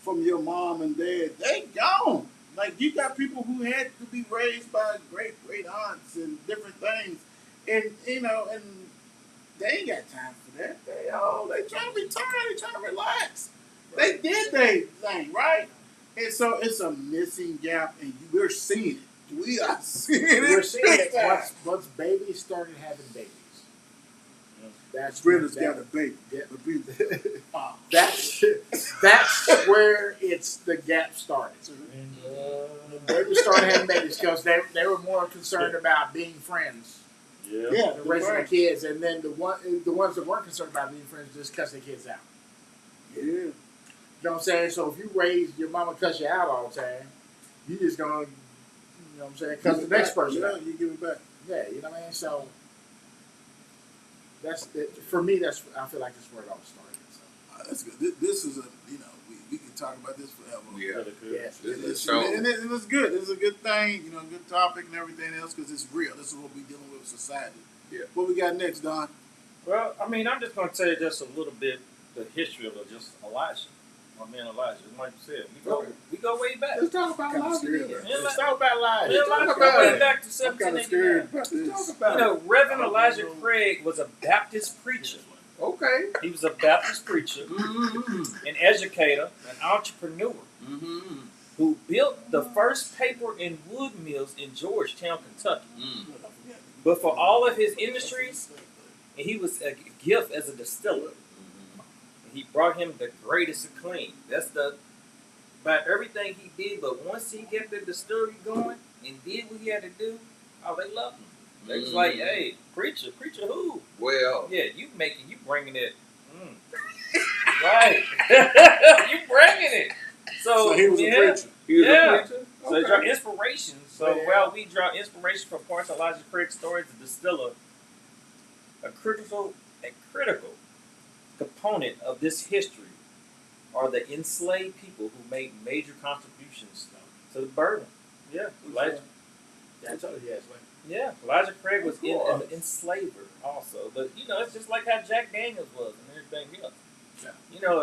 from your mom and dad, they gone. Like you got people who had to be raised by great aunts and different things, and and they ain't got time for that. They trying to retire, they trying to relax. They did their thing, right? And so it's a missing gap, and we're seeing it. We are seeing it. We're seeing big it time. once babies started having babies. That's Brenda's when got a baby. Yeah. But we- that's where the gap started. When babies started having babies because they were more concerned about being friends yeah, and raising their kids, and then the ones that weren't concerned about being friends just cuss their kids out. yeah. You know what I'm saying? So if you raise your mama cuss you out all the time, you just gonna, you know what I'm saying, cuss the next person out. You give it back. Yeah, you know what I mean? So for me, I feel like that's where it all started. So. That's good. This is we can talk about this forever. Yeah. Yes. And it's good. It's a good thing, good topic and everything else because it's real. This is what we're dealing with society. Yeah. What we got next, Don? Well, I mean, I'm just going to tell you just a little bit the history of just Elijah. My man Elijah, like you said, we go way back. Let's talk about Kinda Elijah. scared. Let's talk about Elijah. Elijah Talk go about way it. back to I'm kind of scared 1789. about this. Talk about You know, Reverend Elijah Craig was a Baptist preacher. Okay. He was a Baptist preacher, Mm-hmm. an educator, an entrepreneur, Mm-hmm. who built the first paper and wood mills in Georgetown, Kentucky. Mm. But for all of his industries, he was a gift as a distiller. He brought him the greatest acclaim. That's about everything he did. But once he got the distillery going and did what he had to do, they loved him. They was like, "Hey, preacher who? Well, Yeah, you bringing it, right? You bringing it." So he was a preacher. he was Yeah. a preacher. So he draw inspiration. So Yeah. we draw inspiration from parts of Elijah Craig's story, the distiller, a critical component of this history are the enslaved people who made major contributions to the bourbon. Yeah, Elijah. That's all he has. Yeah, Elijah Craig was Of course. an enslaver also, but it's just like how Jack Daniels was and everything else. Yeah.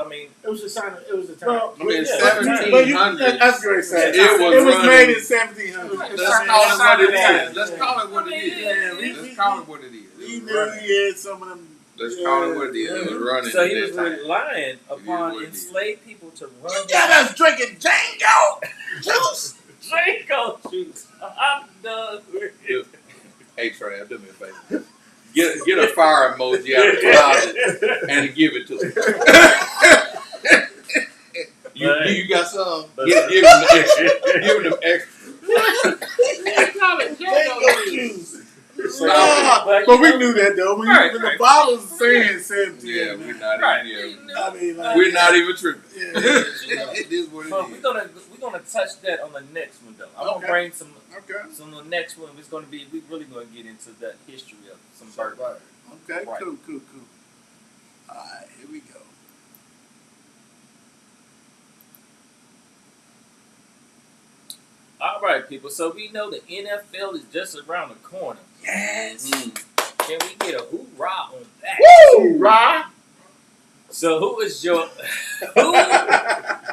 I mean, It was a sign. It was a time. Well, I mean, Yeah. 1700s. That's great. Sad. It was It was running- made in 1700. Let's call it what it is. Let's Yeah. call it what it Yeah, is. we- Let's call it what it is. He It was knew running. he had some of them. Let's call it what it is. It was running. so at he was that time. relying upon what it is. enslaved people to run You got us drinking Django juice. Django juice. I'm done with it. Hey, Trav, do me a favor. Get a fire emoji out of the closet and give it to him. You got some? Give him the extra. Give him the extra. Django juice. But But we knew that though. When the Right. bottle's saying 17. Yeah, we're not Right. even. I mean, like, We're not even tripping. Yeah. It is what it We're is. gonna touch that on the next one though. I'm Okay. gonna bring some Okay. the next one. It's gonna be we really gonna get into the history of some bourbon. Okay. Right. Cool. All right. Here we go. All right, people. So we know the NFL is just around the corner. Yes. Can we get a hoorah on that? Woo! Right? So who is your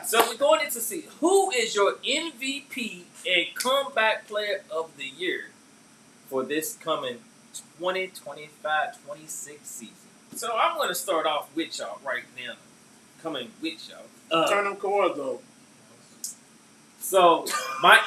So we're going into see who is your MVP and comeback player of the year for this coming 2025-26 season. So I'm going to start off with y'all right now. Coming with y'all. Turn them cords though. So my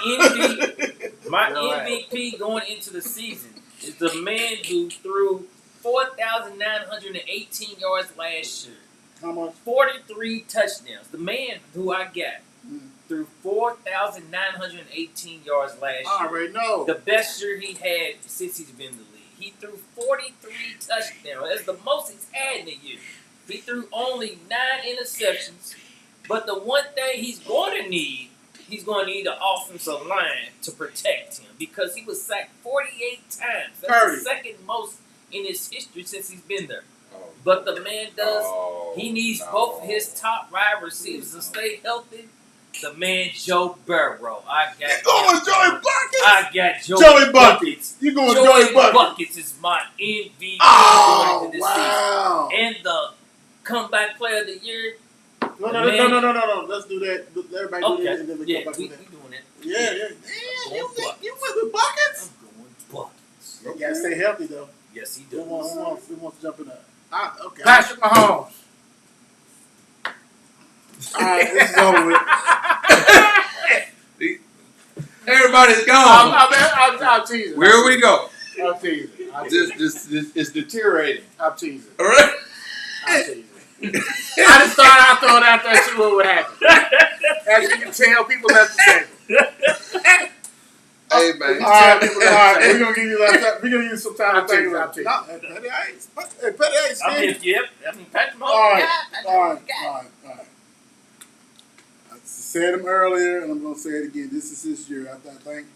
Right. MVP going into the season is the man who threw 4,918 yards last year. How much? 43 touchdowns. The man who I got Mm. threw 4,918 yards last I year. already know. The best year he had since he's been in the league. He threw 43 touchdowns. That's the most he's had in a year. He threw only 9 interceptions. But the one thing he's going to need an offensive line to protect him because he was sacked 48 times. That's the second most in his history since he's been there. But the man he needs both of his top wide receivers to stay healthy. The man Joe Burrow. You going Joey Buckets? I got Joey Buckets. You going Joey Buckets? Buckets is my MVP Oh, going into this wow. season. And the comeback player of the year. No. Let's do that. Everybody do that, and then we come back we to that. doing it. Yeah. Damn, you went with Buckets? I'm going Buckets. You gotta stay healthy, though. Yes, he Who does. wants to jump in there? Okay. Patrick Mahomes. All right, this is over with. Everybody's gone. I'm teasing. Where we go? I'm teasing. This it's deteriorating. I'm teasing. All right. I'm teasing. I just thought I'd throw it out there and see what would happen. As you can tell, people left the table. Hey man. All right, we're gonna give you some time to think about it. Petty Ice. I mean, Patrick Mahomes. All right. I said him earlier, and I'm gonna say it again. This is his year. I think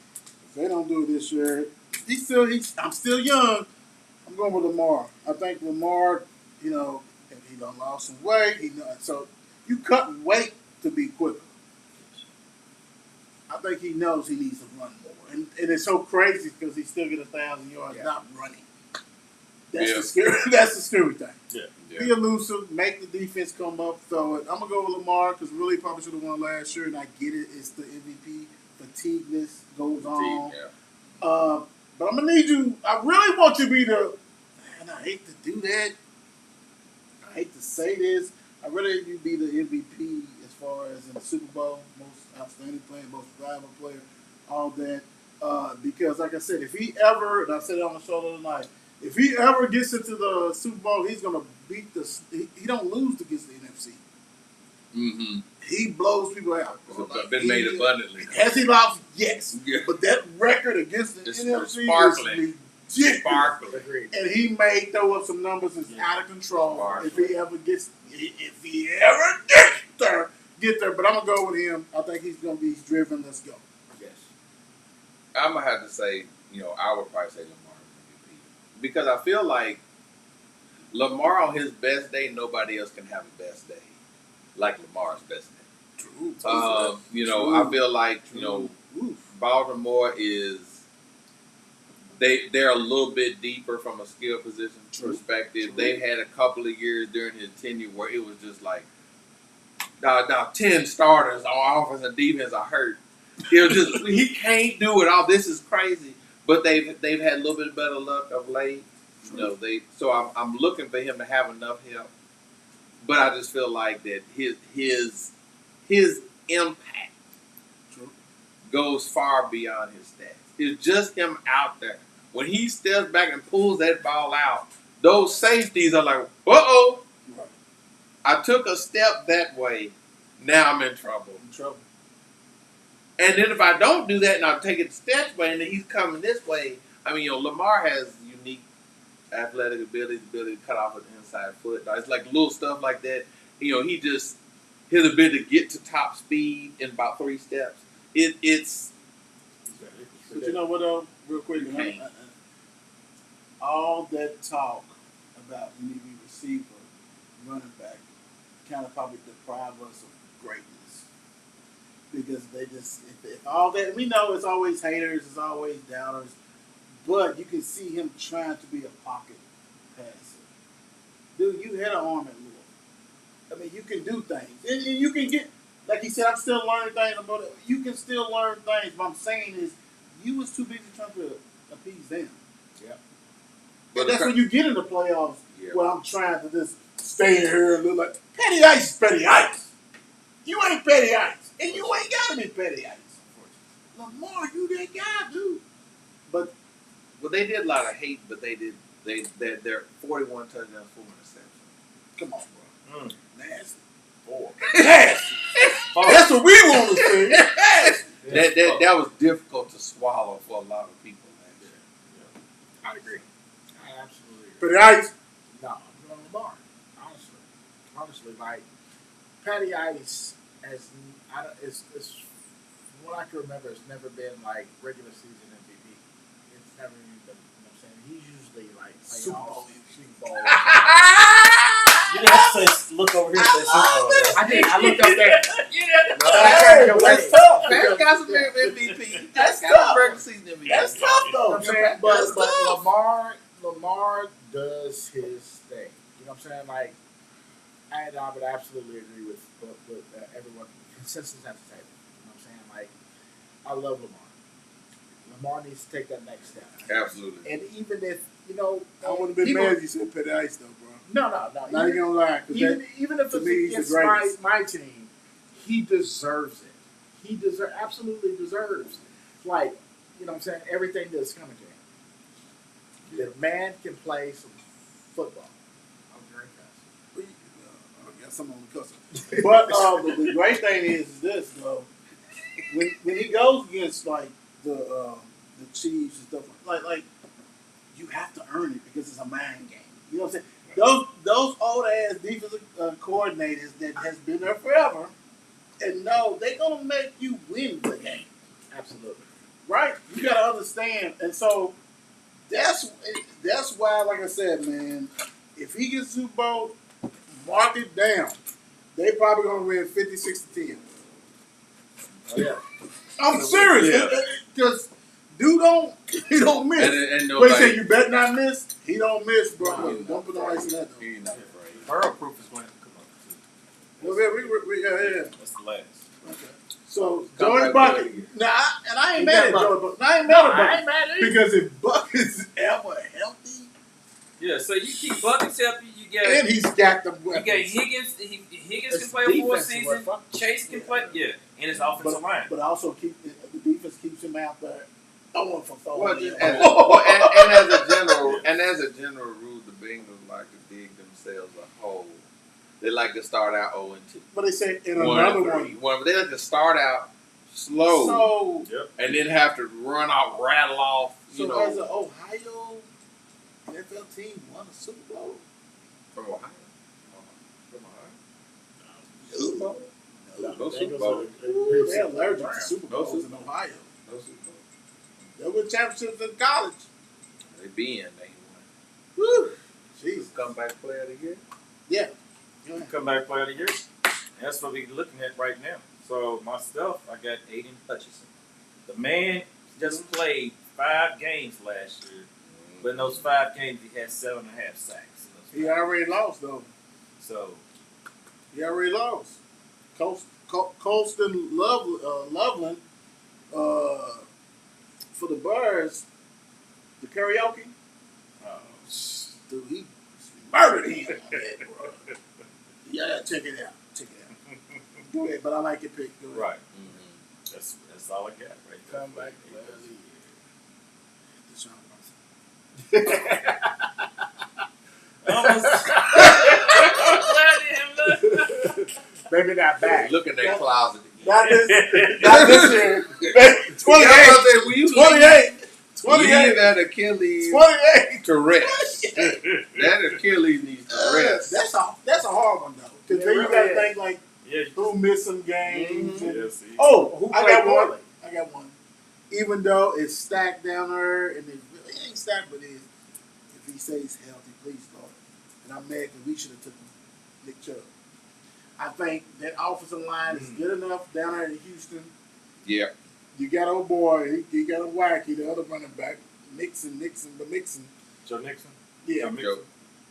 if they don't do it this year, I'm still young. I'm going with Lamar. I think Lamar, he done lost some weight. So you cut weight to be quicker. I think he knows he needs to run more. And it's so crazy because he still get 1,000 yards not running. That's the scary thing. Yeah. Be elusive, make the defense come up, throw it. I'm going to go with Lamar because really probably should have won last year, and I get it. It's the MVP. Fatigueness goes on. But I'm going to need you. I really want you to be and I hate to do that. I hate to say this. I really need you to be the MVP as far as in the Super Bowl, most outstanding player, most valuable player, all that. Because, like I said, if he ever, and I said it on the show the other night, if he ever gets into the Super Bowl, he's going to beat he don't lose against the NFC. Mm-hmm. He blows people out. It's been made abundantly. Has he lost? Yes. Yeah. But that record against the It's NFC sparkling. is ridiculous. Sparkling. Agreed. And he may throw up some numbers that's out of control Sparkling. if he ever gets there. But I'm gonna go with him. I think he's gonna be driven. Let's go. Yes. I'm gonna have to say, I would probably say Lamar MVP because I feel like Lamar on his best day, nobody else can have a best day like Lamar's best day. True. I feel like Baltimore is they're a little bit deeper from a skill position perspective. True. They had a couple of years during his tenure where it was just like now 10 starters on offense and defense are hurt. It was just he can't do it all. This is crazy. But they've had a little bit better luck of late. So I'm looking for him to have enough help. But I just feel like that his impact goes far beyond his stats. It's just him out there. When he steps back and pulls that ball out, those safeties are like, uh-oh. Right. I took a step that way. Now I'm in trouble. And then if I don't do that and I take it the steps way and then he's coming this way, Lamar has unique athletic ability to cut off an inside foot. It's like little stuff like that. His ability to get to top speed in about 3 steps. It's. But you know what, though? Real quick, all that talk about you need to be receiver, running back, kind of probably deprive us of greatness. Because they just, if all that, we know it's always haters, it's always doubters, but you can see him trying to be a pocket passer. Dude, you had an arm at Louisville. You can do things. And you can get, like he said, I'm still learning things about it. You can still learn things. What I'm saying is, you was too busy trying to appease them. Yeah. But that's when you get in the playoffs, Yeah. where I'm trying to just stay here and look like, Petty Ice is Petty Ice. You ain't Petty Ice. And you ain't got to be Petty Ice. Lamar, you that guy, dude. But they did a lot of hate, but they're 41 touchdowns, 4 interceptions. come on, bro. Nasty. 4. Nasty. That's what we want to see. Nasty. That was difficult to swallow for a lot of people last year. I agree. Pretty Ice. No, I'm going Lamar. Honestly, like Patty Ice has, it's from what I can remember, it's never been like regular season MVP. It's never even been. You know what I'm saying? He's usually like Super Bowl Super Bowl. You didn't have to say, look over here and say Super Bowl. I did. I looked up there. Hey, that's tough. Pat's got some MVP. That's Got some tough. regular season MVP. That's tough, You know though. what I'm saying? That's But tough. Lamar does his thing. You know what I'm saying? Like, I would absolutely agree with everyone. Consensus at the table. You know what I'm saying? Like, I love Lamar. Lamar needs to take that next step. Absolutely. And even if, you know, I would have been people- mad if you said Petty Ice, though, bro. No. Not even gonna lie. 'Cause Even if to it's me, he's the against greatest. my team, he deserves it. He absolutely deserves, like, you know what I'm saying, everything that's coming to him. The man can play some football. I'm very fast. I got something on the customer. But the great thing is this, though. When he goes against, like, the Chiefs and stuff, like you have to earn it because it's a mind game. You know what I'm saying? Those old ass defensive coordinators that has been there forever, and no, they're gonna make you win the game, Absolutely. right? You gotta understand, and so that's why, like I said, man, if he gets Super Bowl, mark it down. They probably gonna win 56-10. Oh, yeah. I'm serious, Yeah. because dude don't miss. And But he nobody. said you better not miss. He don't miss, bro. No, Look, don't put no ice in that, though. He's not afraid. Burrow proof is going to come up too. Well, yeah. That's the last. Okay. So Come Joey back Bucket. again. Nah, and I ain't He mad got at Bucket. Joey Bucket. I ain't mad at I Bucket ain't mad at you. because if Bucket's ever healthy, Yeah, so you keep Buckets healthy. You get and he's got the you weapons. got Higgins. Higgins It's can play a full defensive season. weapon. Chase can play. Yeah, and his offensive line. But also the defense keeps him out there. Throwing for throwing. Well, in. and as a general rule, the Bengals like to dig themselves a hole. They like to start out 0-2. But they say in 1-3. another one. They like to start out slow So and then have to run off, rattle off. You So as know, an Ohio NFL team won a Super Bowl? from Ohio. From Ohio. Super Bowl? No Super Bengals Bowl. are- They're allergic to Super No Bowls in Super Ohio. No Super Bowl. They win championships in college. They been. They Woo! won. Jeez. Comeback player of the year. Yeah. Go ahead. Comeback player of the year. That's what we're looking at right now. So myself, I got Aiden Hutchinson. The man just played 5 games last year, but in those 5 games he had 7.5 sacks. In He those 5 already lost, though. So He already lost. Colston Loveland for the Birds, the karaoke, dude, he murdered him on that, bro. Yeah, check it out. Check it out. Go ahead, but I like your pick. Go ahead. right, that's all I got right there. Comeback player of the year. Deshaun Watson. Almost. Maybe not back. Look in their closet again. Not this year. 28. We used to 28. leave that Achilles 28. to rest. That Achilles needs to rest. That's a hard one, though. Because It then you really got to is. think, like, Yeah, who missed some games. Mhm. and- yeah, see. Oh, Who I played got one. poorly? I got one. Even though it's stacked down there, and it really ain't stacked, but if he stays healthy, please, Lord. And I'm mad that we should have took Nick Chubb. I think that offensive line is good enough down there in Houston. Yeah. You got old boy, you got a wacky, the other running back, Mixon. Joe Nixon. Yeah, Joe.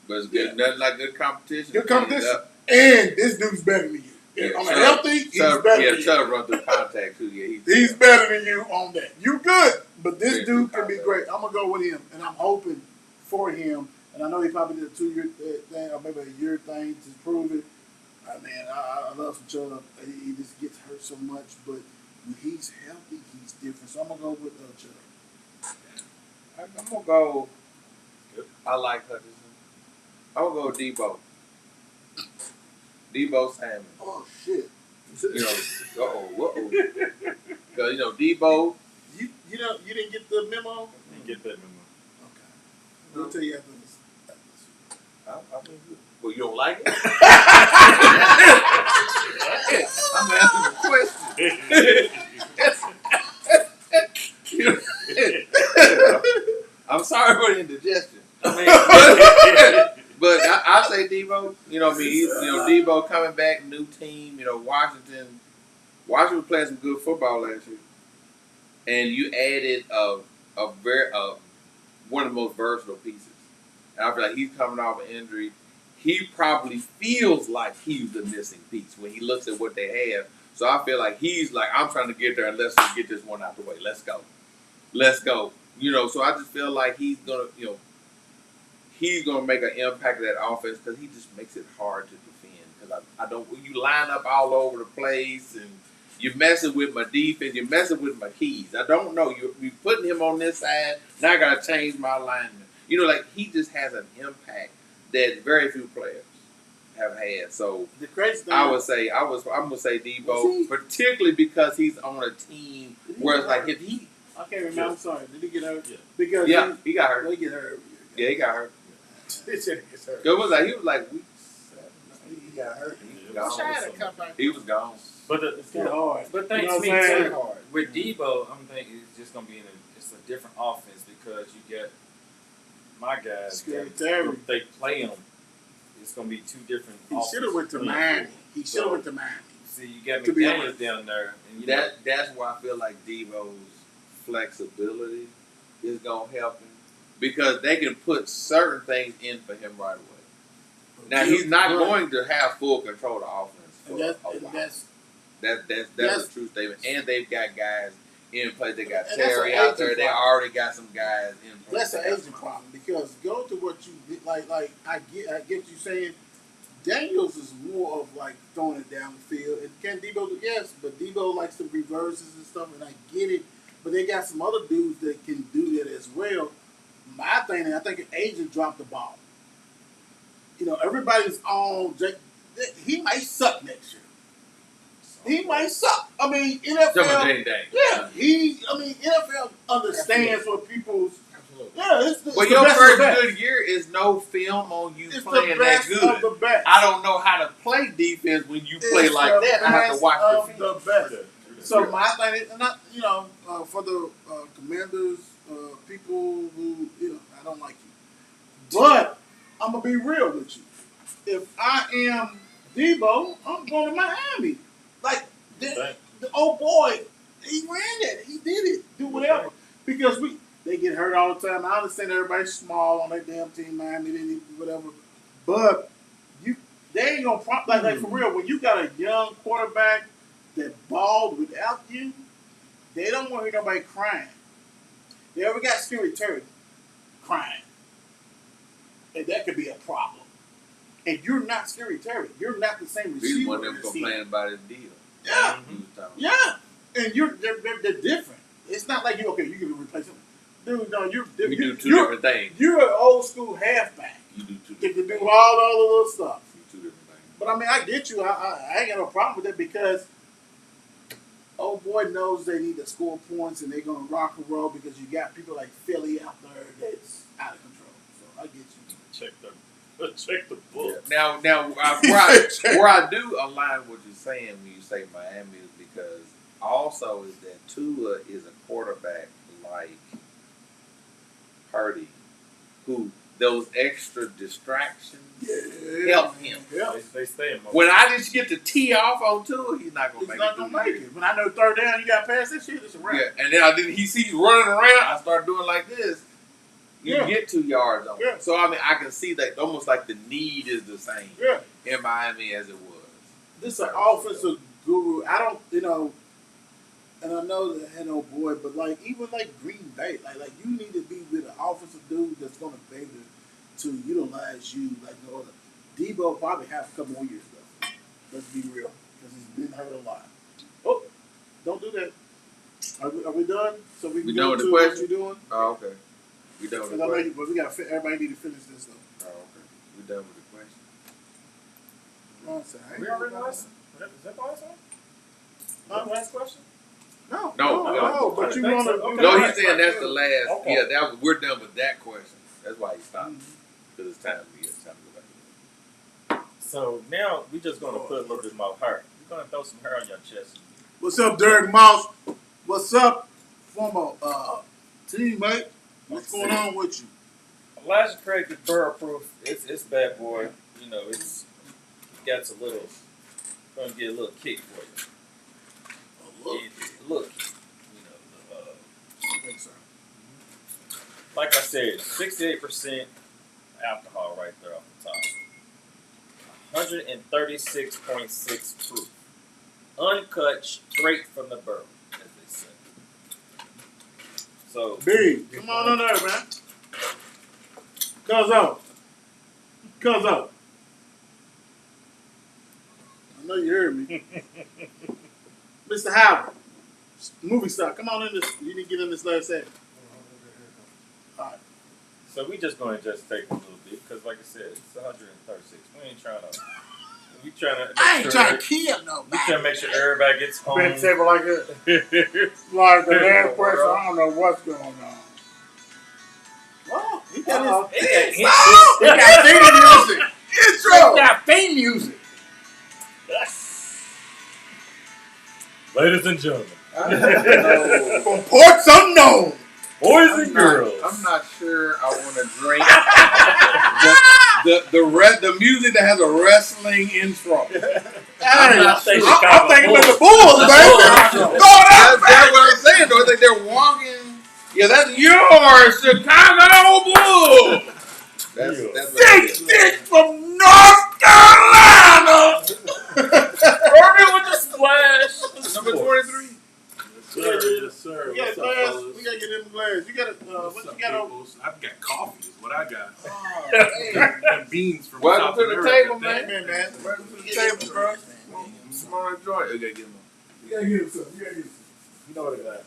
But it's good. Nothing like good competition. Good competition. Clean it up. and this dude's better than you. Yeah, On a Chubb- healthy, he's Chubb- better Yeah, than you. Chubb run through contact too. Yeah, He's better than you on that. You good, but this Yeah, dude can be okay. great. I'm gonna go with him, and I'm hoping for him. And I know he probably did a 2-year thing, or maybe a year thing to prove it. Man, I love some Chubb. He just gets hurt so much, but when he's healthy, he's different. So I'm gonna go with Chubb. I'm gonna go. I like Hutchinson. I'm gonna go with Debo. Debo Samuel. Oh shit! You know, because Debo. You didn't get the memo. Didn't get that memo. Okay, we'll tell you after this. Well, you don't like it? I'm asking a question. I'm sorry for the indigestion. I mean, but I say Debo. You know, what I mean, Debo coming back, new team. You know, Washington was playing some good football last year, and you added a very one of the most versatile pieces. And I feel like he's coming off an injury. He probably feels like he's the missing piece when he looks at what they have. So I feel like he's like, I'm trying to get there and let's just get this one out the way. Let's go. You know, so I just feel like he's gonna make an impact of that offense because he just makes it hard to defend. Because I don't, when you line up all over the place and you're messing with my defense, you're messing with my keys. I don't know. You're putting him on this side. Now I gotta change my alignment. You know, like he just has an impact that very few players have had. So the crazy thing I'm gonna say Debo, particularly because he's on a team where it's like if he. I can't remember. I'm sorry. Did he get hurt? Yeah. Because he got hurt. He get hurt. Yeah, he got hurt. He said he gets hurt. He was like week 7. He got hurt. He was gone. But It's kind of hard. But thanks You to know me what I'm saying? too, with Debo, I'm thinking it's just gonna be it's a different offense because you get my guys. Scary Terry. If they play him, it's gonna be two different. He should have went to Miami. He should have went to Miami. See, you got To be McDaniels honest. down there, and That's why I feel like Debo's flexibility is gonna help him because they can put certain things in for him right away. Now he's not going to have full control of the offense for a while. That's a true statement. And they've got guys in place. They got And that's Terry an out aging there. They problem. already got some guys in place. That's an aging problem because go to what you like. I get you saying. Daniels is more of like throwing it down the field. And can Debo do yes, but Debo likes the reverses and stuff, and I get it. But they got some other dudes that can do that as well. My thing is, I think an agent dropped the ball. You know, everybody's on. He might suck next year. He might suck. I mean, NFL. Yeah, NFL understands what people's. Yeah, it's well, your first good year is no film on you playing that good. Of the best. I don't know how to play defense when you play like that. I have to watch the film. The best. So my thing is, not for the Commanders, people who I don't like you, but I'm gonna be real with you. If I am Debo, I'm going to Miami. Like the old boy, he ran it. He did it. Do whatever because they get hurt all the time. I understand everybody's small on that damn team, Miami, they need whatever. But they ain't gonna like for real. When you got a young quarterback that balled without you, they don't want to hear nobody crying. They ever got Scary Terry crying, and that could be a problem. And you're not Scary Terry. You're not the same receiver. He's one of them complaining about his deal. Yeah, and they're different. It's not like you can replace him. Dude, no, you do two different things. You're an old school halfback. You do two You different can things. do all the other little stuff. You do two different things. But I mean, I get you. I ain't got no problem with that because old boy knows they need to score points and they're gonna rock and roll because you got people like Philly out there that's out of control. So I get you. check the book. Yeah. Now, where I do align what you're saying when you say Miami is because also is that Tua is a quarterback like Purdy, who those extra distractions help him. Yeah. They stay in When I just get the tee off on Tua, he's not gonna He's make not it. gonna make it. When I know third down, you got past that shit. It's a wrap. Yeah, and then he sees running around. I start doing like this. You get 2 yards on it. So I mean, I can see that almost like the need is the same in Miami as it was. This is an offensive guru. I don't, and I know that had no boy, but like even like Green Bay, like you need to be with an offensive dude that's gonna be able to utilize you like no other. Debo probably have a couple more years though. Let's be real, because he's been hurt a lot. Oh, don't do that. Are we done? So we can done go with the to what question? you're doing. Oh, okay. We done with the question. But we got everybody need to finish this though. Oh, okay. We done with the question. We already last. Is that the last one? Last question? No. But you Okay. want to? Okay. No, he's saying that's the last. Okay. Yeah, we're done with that question. That's why he stopped. Because it's time to go back. So now we just gonna put a little bit more hair. We're gonna throw some hair on your chest. What's up, Derek Mouse? What's up, former teammate? What's going on with you? Elijah Craig is burr proof. It's bad boy. You know, it's got a little. Gonna get a little kick for you. Look. You know, like I said, 68% alcohol right there off the top. 136.6 proof. Uncut, straight from the bourbon, as they say. So, B, come on in there, man. Cuzzo. I know you heard me. Mr. Howard, movie star, come on in this. You need to get in this last segment. All right. so we just going to just take a little bit, because like I said, it's 136. We ain't trying to... We trying to. I ain't trying to kill nobody. We trying to make sure everybody gets home. Big table like this. Like the last question, I don't know what's going on. Well, he got his. He got theme music. Intro. He got theme music. Ladies and gentlemen, From ports unknown. boys and girls. I'm not sure I want to drink the music that has a wrestling intro. I'm thinking Bulls. about the Bulls, baby. That's what I'm saying. Though. I think they're walking. Yeah, that's your Chicago Bulls. That's Big Dick from North Carolina. Bourbon with the splash. number 23. Yes, sir. We got a glass. We gotta get them glass. You got what you got over? I've got coffee is what I got. Hey, And beans from Welcome South to the America. table, man. man. Welcome to the table, bro. Come on, enjoy it. Okay, get them. You gotta get him some. You know what the glass is.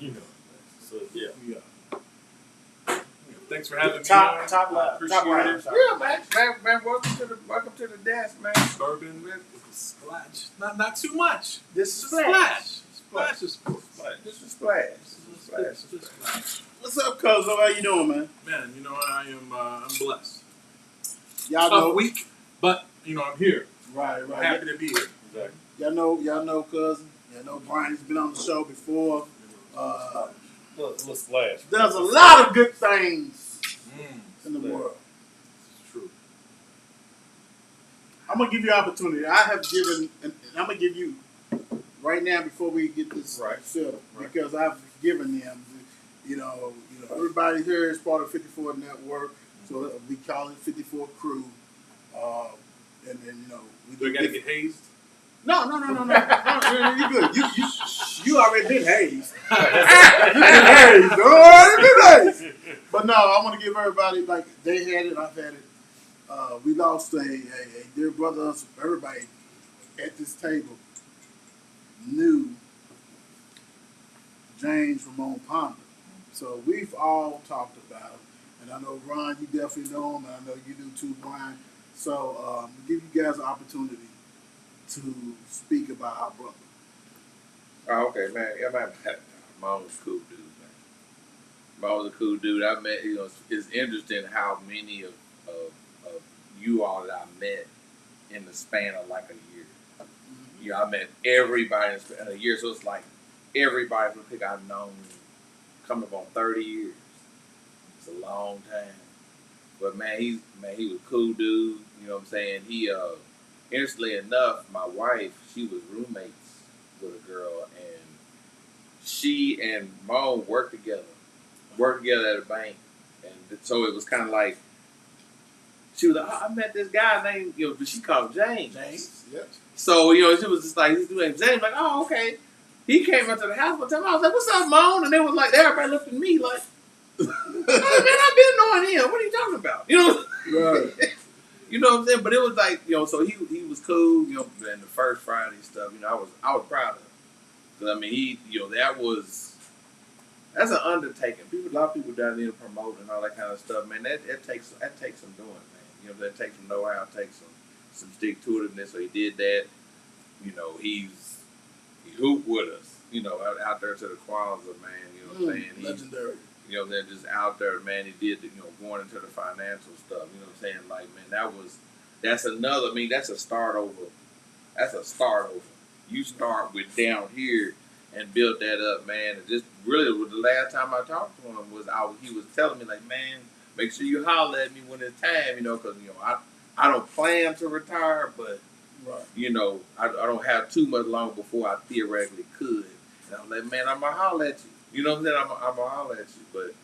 You know. So yeah. Thanks for having me. Top on. left. Appreciate Top right. it. Yeah, man. Welcome to the desk, man. Bourbon with a splash. Not too much. This is Splash. Splash is Just a splash. splash. What's up, Cuzzo? How you doing, man? Man, you know I'm blessed. Y'all Tough know. week, but I'm here. Right. I'm happy to be here. Exactly. Y'all know, cousin. Y'all know Brian's been on the show before. Little splash. There's a lot of good things in the world. It's true. I'm gonna give you opportunity. I have given, and I'm gonna give you right now before we get this Right. settled, Right. because I've given them. You know, everybody here is part of 54 Network, so we call it 54 Crew. And then Do I gotta get hazed? No, you're good. You already been hazed. But no, I want to give everybody, like, they had it, I've had it. We lost a dear brother. Everybody at this table knew James Ramon Ponder. So we've all talked about him. And I know, Ron, you definitely know him, and I know you do too, Brian. So we'll give you guys an opportunity to speak about our brother. Oh, okay, man. Yeah, man. Mom was a cool dude, man. Mom was a cool dude. I met, it's interesting how many of you all that I met in the span of like a year. I met everybody in the span of a year. So it's like everybody from the pick I've known coming up on 30 years. It's a long time. But man, he was a cool dude. You know what I'm saying? He interestingly enough, my wife, she was roommates with a girl, and she and Mom worked together at a bank, and so it was kind of like she was like, oh, I met this guy named, but she called him James. Yep. So she was just like, this dude named James, like, oh, okay. He came up to the house one time. I was like, what's up, Mom? And they was like, everybody looked at me like, oh, man, I've been knowing him. What are you talking about? Right. You know what I'm saying? But it was like, so he was cool, and the first Friday stuff, I was proud of him. Because, I mean, that's an undertaking. A lot of people down there promoting and all that kind of stuff, man, that takes some doing, man. That takes some know-how, takes some stick-to-itiveness. So he did that. He hooped with us, out there to the Kwanzaa, man, you know what I'm saying? Legendary. They're just out there, man. He did, going into the financial stuff, you know what I'm saying? Like, man, that's another. I mean, that's a start over. That's a start over. You start with down here and build that up, man. And just really, the last time I talked to him he was telling me like, man, make sure you holler at me when it's time, because I don't plan to retire, but Right. I don't have too much long before I theoretically could. And I'm like, man, I'm gonna holler at you. You know what I'm saying? I'm gonna holler at you, but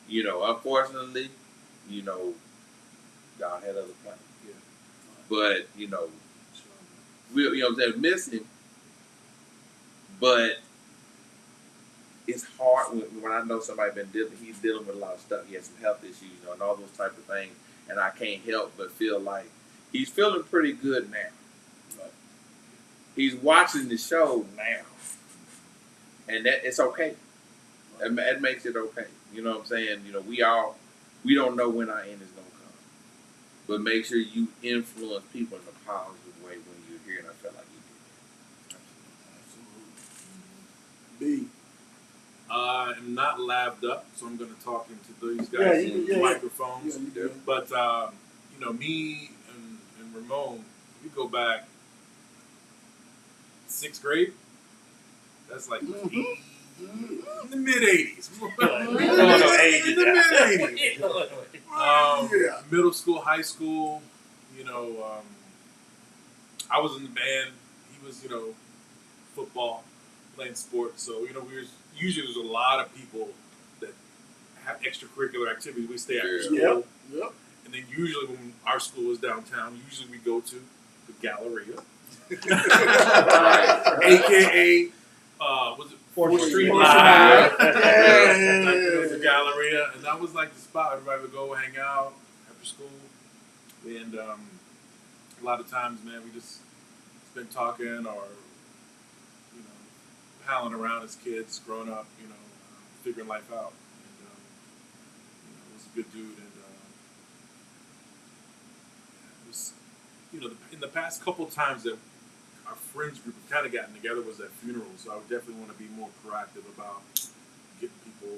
unfortunately, God had other plans. Yeah. But we what I'm saying, miss him. But it's hard when I know somebody he's dealing with a lot of stuff. He has some health issues, and all those type of things. And I can't help but feel like he's feeling pretty good now. Like, he's watching the show now, and that it's okay. That makes it okay. You know what I'm saying? We don't know when our end is gonna come, but make sure you influence people in a positive way when you're here. And I felt like you Absolutely. B. I am not laved up, so I'm going to talk into these Yeah, guys' you- yeah, microphones. Yeah, you good. But me and Ramon, we go back 6th grade. That's like Mhm. in the mid '80s. In the mid '80s. Yeah. Middle school, high school. I was in the band. He was, football, playing sports. So usually there's a lot of people that have extracurricular activities. We stay after school. Yep. Yep. And then usually when our school was downtown, usually we go to the Galleria. AKA, was it 4th Street Live? The Galleria. And that was like the spot everybody would go hang out after school. And a lot of times, man, we just been talking or, palling around as kids, growing up, figuring life out. And, he was a good dude. And it was, in the past couple times that our friends group have kind of gotten together was at funerals. So I would definitely want to be more proactive about getting people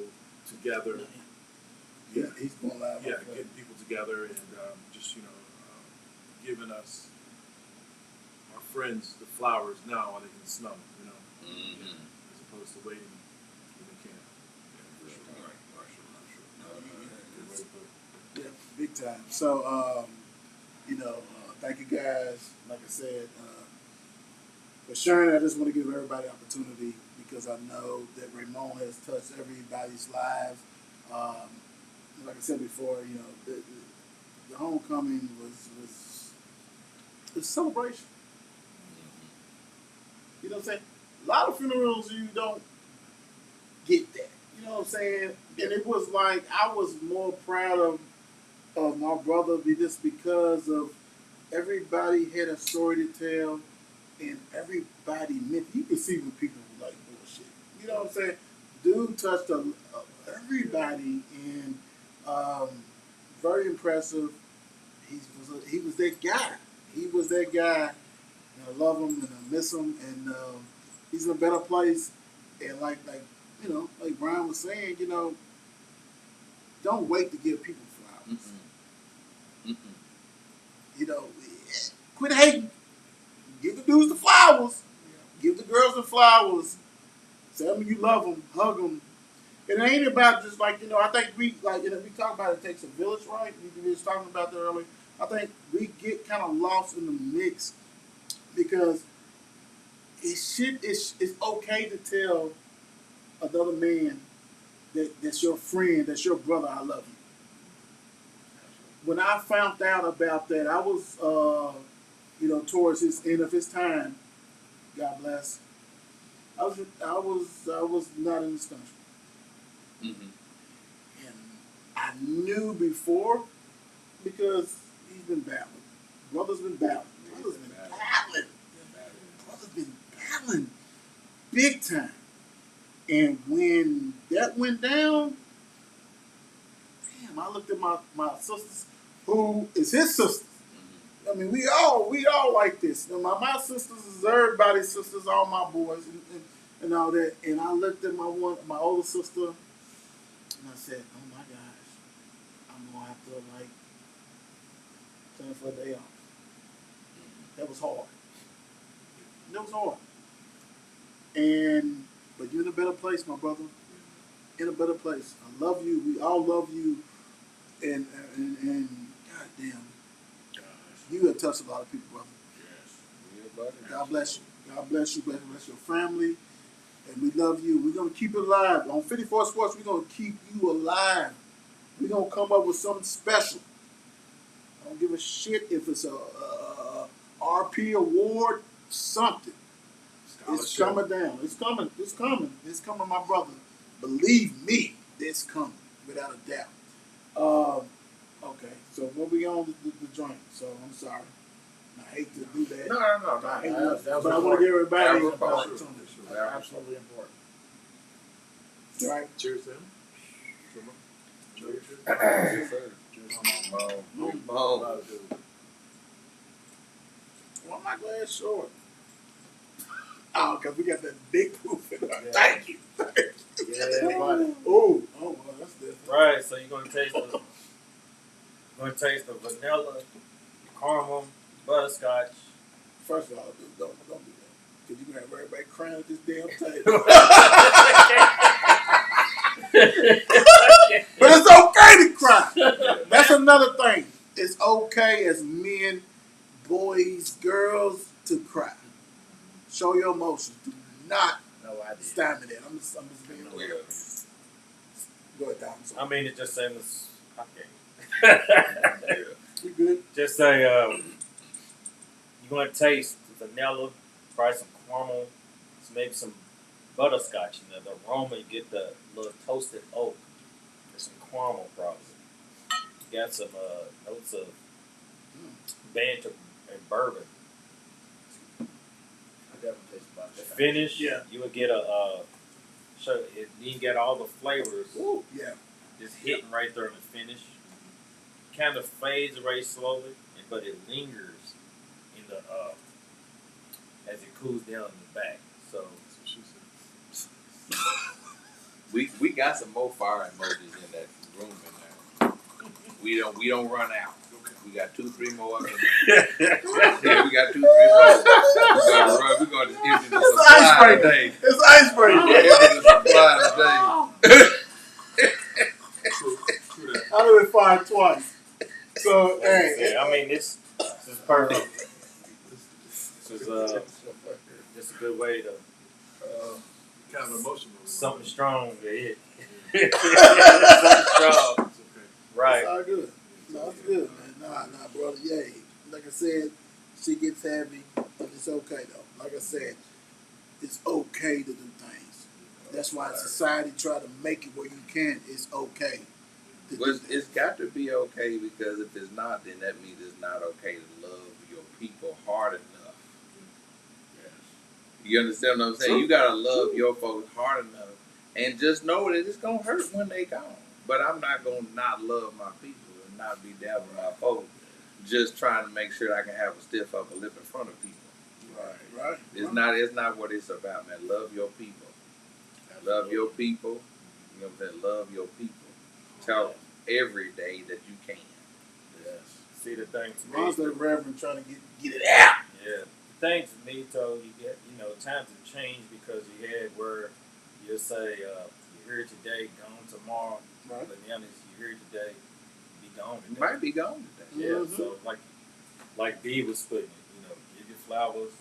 together. Yeah, he's going live. Yeah, getting people together and just, giving us, our friends, the flowers now while they can smell them, Mm-hmm. as opposed to waiting when they can't. Yeah, for sure. Yeah, big time. So, thank you guys. Like I said, for sharing, I just want to give everybody opportunity because I know that Ramon has touched everybody's lives. Like I said before, the homecoming was a celebration. You know what I'm saying? A lot of funerals you don't get that. You know what I'm saying? And it was like I was more proud of my brother just because of everybody had a story to tell and everybody meant. You can see when people were like bullshit. You know what I'm saying? Dude touched everybody and very impressive. He was that guy. He was that guy. And I love him and I miss him and he's in a better place. And like Brian was saying, don't wait to give people flowers. Quit hating. Give the dudes the flowers. Give the girls the flowers. Tell them you love them. Hug them. It ain't about just I think we talk about it takes a village, right? We was talking about that earlier. I think we get kind of lost in the mix because it's okay to tell another man that's your friend, that's your brother, I love you. When I found out about that, I was, towards his end of his time. God bless. I was not in this country, and I knew before because he's been battling. Brother's been battling. Brother's been battling big time. And when that went down, damn, I looked at my sisters, who is his sisters. I mean, we all like this. My sisters is everybody's sisters, all my boys, and all that. And I looked at my older sister, and I said, "Oh my gosh, I'm gonna have to plan for a day off." That was hard. That was hard. But you're in a better place, my brother. In a better place. I love you. We all love you. And goddamn, you have touched a lot of people, brother. God bless you. God bless you. Bless your family. And we love you. We're going to keep it alive. On 54 Sports, we're going to keep you alive. We're going to come up with something special. I don't give a shit if it's a RP award, something. It's coming down. It's coming. It's coming. It's coming, my brother. Believe me, it's coming, without a doubt. Okay, so what we on the joint? So I'm sorry. I hate to do that. No. But I want to give everybody an important. opportunity. Absolutely important. Right? Cheers to him. Yes, sir. Bone. Why my glass short? Oh, because we got that big proof in there. Yeah. Thank you. Yeah, buddy. Oh, well, that's different. Right, so you're gonna taste the vanilla, caramel, butterscotch. First of all, don't do that. Because you're going to have everybody crying at this damn table. But it's okay to cry. That's another thing. It's okay as men, boys, girls to cry. Show your emotions. Do not stand me there. I'm just being aware. Go ahead, Dom. I mean, it just seems okay. We good? Just say you're gonna taste the vanilla, probably some caramel, maybe some butterscotch in there. The aroma, you get the little toasted oak. There's some caramel probably. You got some notes of banter and bourbon. I definitely taste about The that. finish, Yeah. you would get you get all the flavors Ooh, yeah. just hitting right there in the finish. Kind of fades away slowly, but it lingers in the as it cools down in the back. So That's what she said. We got some more fire emojis in that room in there. We don't run out. We got 2-3 more of them. Yeah, we got 2-3 more. We're going to empty the supply today. It's icebreaker. Empty the supply today. True that. I only fired twice. So, hey. I mean, this is perfect. This is just a good way to Kind of emotional. something strong to hit. Something strong, It's okay. right? It's all good. No, it's good, man. Nah, brother. Yay. Like I said, she gets heavy, but it's okay, though. Like I said, it's okay to do things. That's why society try to make it where you can. It's okay. to Well, do that. it's got to be okay, because if it's not, then that means it's not okay to love your people hard enough. You understand what I'm saying? True. You gotta love your folks hard enough, and just know that it's gonna hurt when they gone. But I'm not gonna not love my people and not be down with my folks, just trying to make sure I can have a stiff upper lip in front of people. Right. It's not what it's about, man. Love your people. Love your people. You know what I'm saying? Love your people. Tell them every day that you can. Yes. See the thing to Ron's me. the reverend trying to get it out. Yeah. The thing to me, though, you get times have changed, because you had where you'll say you're here today, gone tomorrow. Right. But now it's you're here today, be gone You today. might be gone today. Yeah, Mhm. so like D was putting it, give your flowers,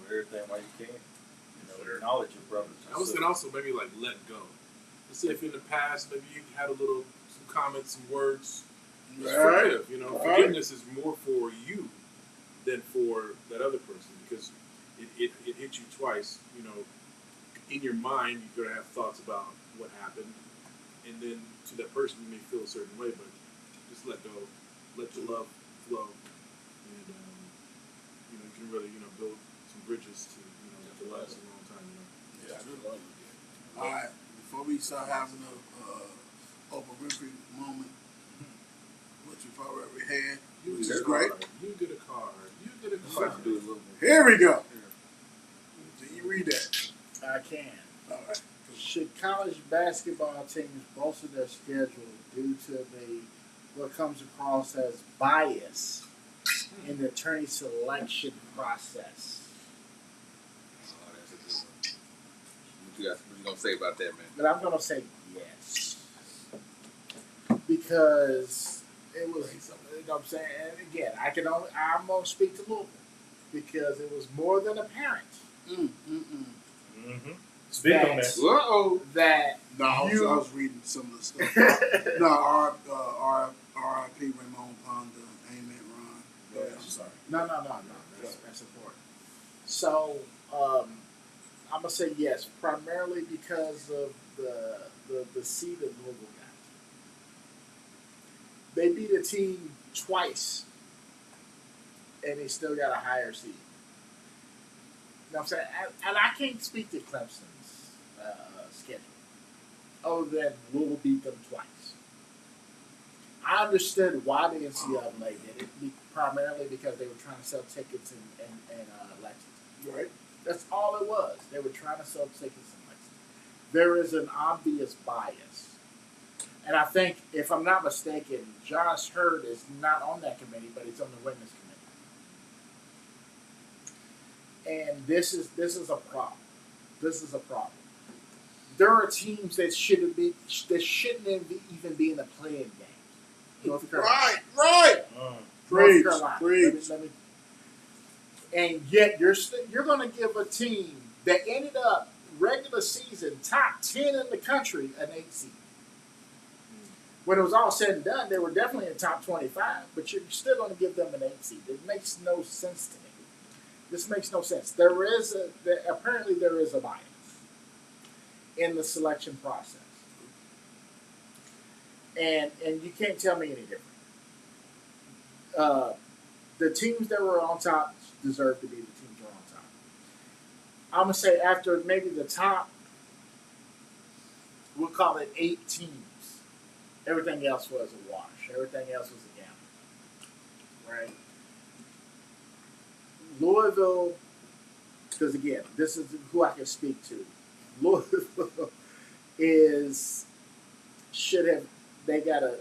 everything while you can. Acknowledge your brothers. I was gonna also maybe like let go. Let's say if in the past maybe you had some comments, some words. Just Right. forgive. Right. Forgiveness is more for you than for that other person, because it hit you twice. In your mind you're gonna have thoughts about what happened, and then to that person you may feel a certain way, but just let go, let your love flow, and you can really build some bridges to last a long time. Yeah. All right. Before we start having a Oprah Winfrey moment, which we've already had, which is great. You get a card. You get a You card. have to do a little more. Here we go. Do you read that? I can. All right. Should college basketball teams bolster their schedule due to what comes across as bias in the attorney selection process. Oh, that's a good one. What you gonna say about that, man? But I'm going to say yes. Because it was, you know what I'm saying? And again, I'm going to speak to Louisville. Because it was more than apparent. Mm-hmm. Speak on that. Uh-oh. That No, I was reading some of the stuff. No, R.I.P. Raymond Ponder, Amen Ron. Go ahead, I'm sorry. No. That's important. So, I'm gonna say yes, primarily because of the seed that Louisville got. They beat a team twice, and they still got a higher seed. You know what I'm saying? And I can't speak to Clemson's schedule, other than Louisville beat them twice. I understood why the NCAA did it, primarily because they were trying to sell tickets in Lexington. Right. That's all it was. They were trying to sell tickets in Lexington. There is an obvious bias. And I think, if I'm not mistaken, Josh Hurd is not on that committee, but he's on the women's committee. And this is a problem. This is a problem. There are teams that shouldn't even be in the playing game. North Carolina. Right. North Carolina. Preach. Let me, and yet you're going to give a team that ended up regular season top 10 in the country an 8 seed. When it was all said and done, they were definitely in the top 25, but you're still going to give them an 8 seed. It makes no sense to me. This makes no sense. Apparently there is a bias in the selection process. And you can't tell me any different. The teams that were on top deserve to be the teams that are on top. I'm going to say after maybe the top, we'll call it 8 teams, everything else was a wash. Everything else was a gamble. Right? Louisville, because again, this is who I can speak to. Louisville they got a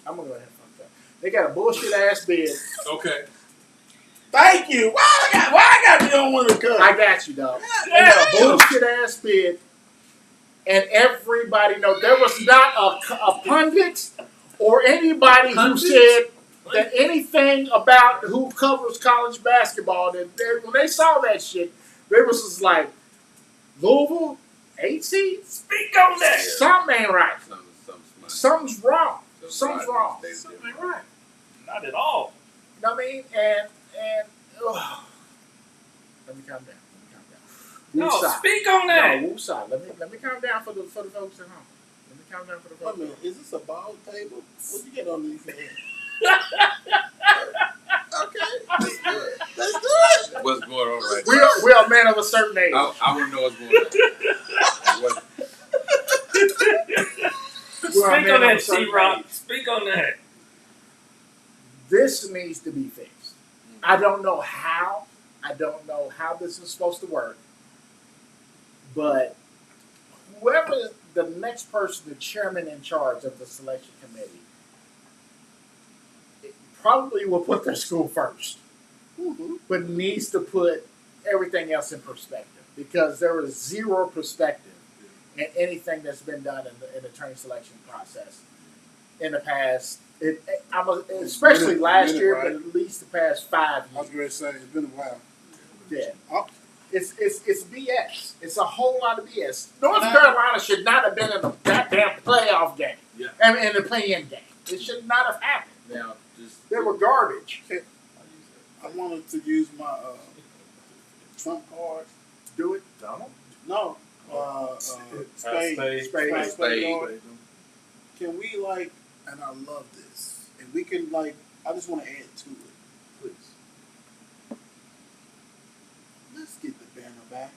I'm gonna go ahead and fuck that. They got a bullshit ass bid. Okay. Thank you. Why I got to be on one of the cups? I got you, dog. They got a bullshit ass bid, and everybody knows there was not a pundit or anybody who said that anything about who covers college basketball. That when they saw that shit, they was just like, Louisville 8 seeds. Speak on that. Something ain't right. Something's wrong. Something's wrong. Something ain't right. Not at all. You know what I mean? And let me calm down. No, Woosah. speak on that. No, woosah. Let me calm down for the folks at home. Let me calm down for the Wait a folks. minute, is this a ball table? What you get on these hands? Okay, let's do it. What's going on right We are men of a certain age. I want to know what's going on. Speak on that, T-Rock. Speak on that. This needs to be fixed. I don't know how. This is supposed to work. But whoever the next person, the chairman in charge of the selection committee, probably will put their school first, but needs to put everything else in perspective, because there is zero perspective in anything that's been done in the train selection process in the past. Especially last year, right? but at least the past 5 I years. was going to say, it's been a while. Yeah. Oh. It's BS. It's a whole lot of BS. North Carolina should not have been in the goddamn playoff game. Yeah. I mean, in the play-in game. It should not have happened. Now, They were garbage. I wanted to use my trump card. Do it. Donald? No. Spade. Spade. card. Can we, and I love this, and we can, I just want to add to it. Please. Let's get the banner back.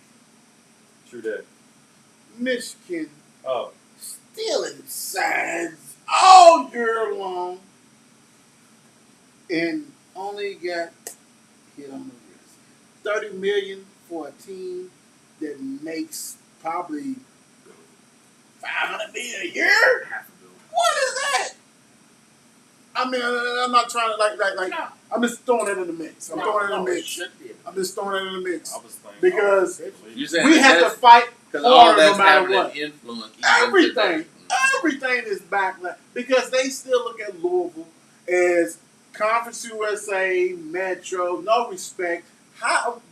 True that. Michigan Oh. stealing signs all year long and only got hit on the wrist. $30 million for a team that makes probably $500 million a year. What is that? I I mean, I'm not trying to like. No. I'm just throwing it in the mix. I'm throwing it in the it mix. should be. I'm just throwing it in the mix I was thinking. because You saying we have to fight because all hard that's no matter having what. an influence. Everything, everything is backlash because they still look at Louisville as Conference USA, Metro, no respect.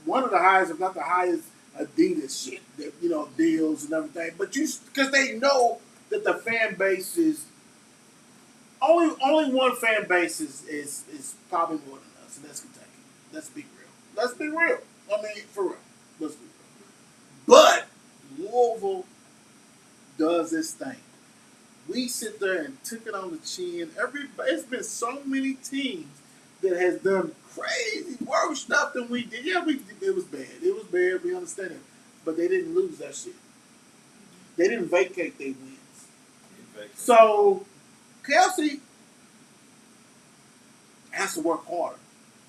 One of the highest, if not the highest, Adidas shit, that, deals and everything. But because they know that the fan base is only one fan base is probably more than us, and that's Kentucky. Let's be real. Let's be real. I mean, for real. Let's be real. But Louisville does this thing. We sit there and took it on the chin. It's been so many teams that has done crazy worse stuff than we did. Yeah, it was bad. It was bad. We understand it. But they didn't lose that shit. They didn't vacate their wins. So, Kelsey has to work harder.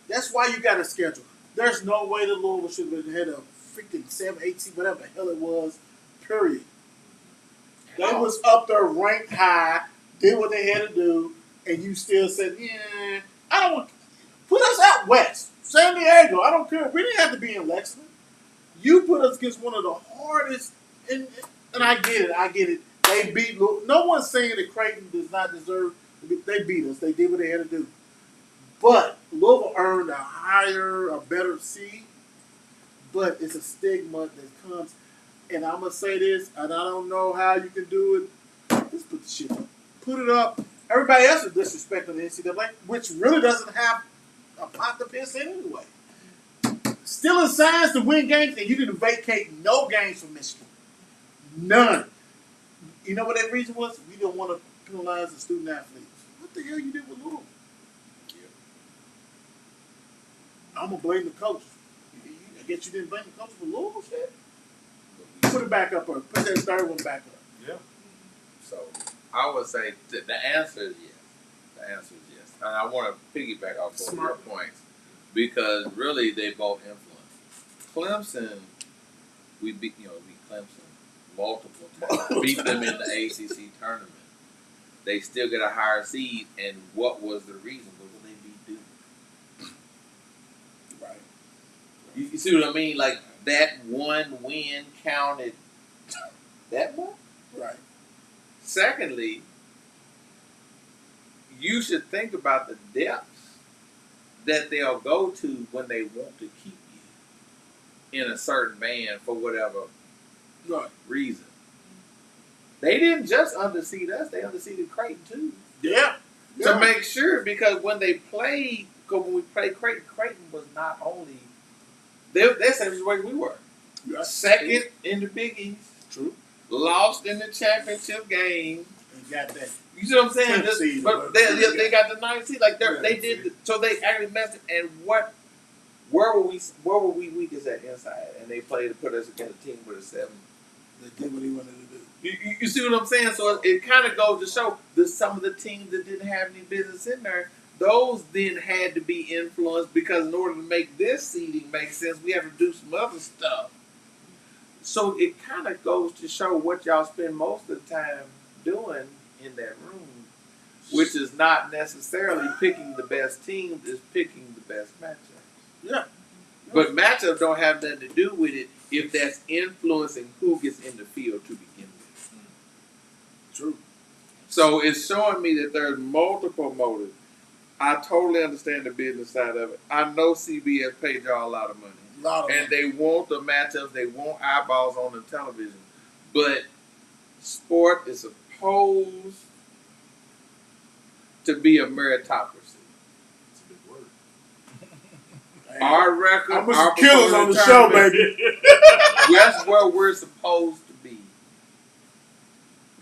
That's why you got a schedule. There's no way the Louisville should have had a freaking 7, 8 seed, whatever the hell it was, period. They was up there ranked high, did what they had to do, and you still said, yeah, I don't want put us out west. San Diego, I don't care. We didn't have to be in Lexington. You put us against one of the hardest, and I get it. They beat Louisville. No one's saying that Creighton does not deserve to be, they beat us. They did what they had to do. But Louisville earned a better seed, but it's a stigma that comes. And I'm going to say this, and I don't know how you can do it. Just put the shit up. Put it up. Everybody else is disrespecting the NCAA, which really doesn't have a pot to piss in anyway. Stealing signs to win games, and you didn't vacate no games from Michigan. None. You know what that reason was? We didn't want to penalize the student athletes. What the hell you did with Louisville? I'm going to blame the coach. I guess you didn't blame the coach for Louisville shit? Put it back up. Put that third one back up. Yeah. So I would say the answer is yes. The answer is yes. And I want to piggyback off both of your points because really they both influence. Clemson, we beat Clemson multiple times. Beat them in the ACC tournament. They still get a higher seed, and what was the reason? What would they beat Duke? Right. You see what I mean? Like that one win counted that much? Right. Secondly, you should think about the depths that they'll go to when they want to keep you in a certain band for whatever reason. They didn't just underseed us; they underseeded Creighton too. Yeah. To make sure, because when we played Creighton, Creighton was not only they're same situation we were. Second in the Big East. True. Lost in the championship game. And got that. You see what I'm saying? But they got the 9th seed. Like they did, so they actually messed it. And where were we weakest at inside? And they played to put us against a team with a 7. They did what he wanted to do. You see what I'm saying? So it kind of goes to show that some of the teams that didn't have any business in there, those then had to be influenced because in order to make this seeding make sense, we have to do some other stuff. So it kind of goes to show what y'all spend most of the time doing in that room, which is not necessarily picking the best teams, it's picking the best matchups. Yeah. But matchups don't have nothing to do with it if that's influencing who gets in the field to begin with. True. So it's showing me that there's multiple motives. I totally understand the business side of it. I know CBS paid y'all a lot of money. And they want the matchups, they want eyeballs on the television. But sport is supposed to be a meritocracy. That's a big word. Our record, I'm our killers on the show, baby. That's where we're supposed to be.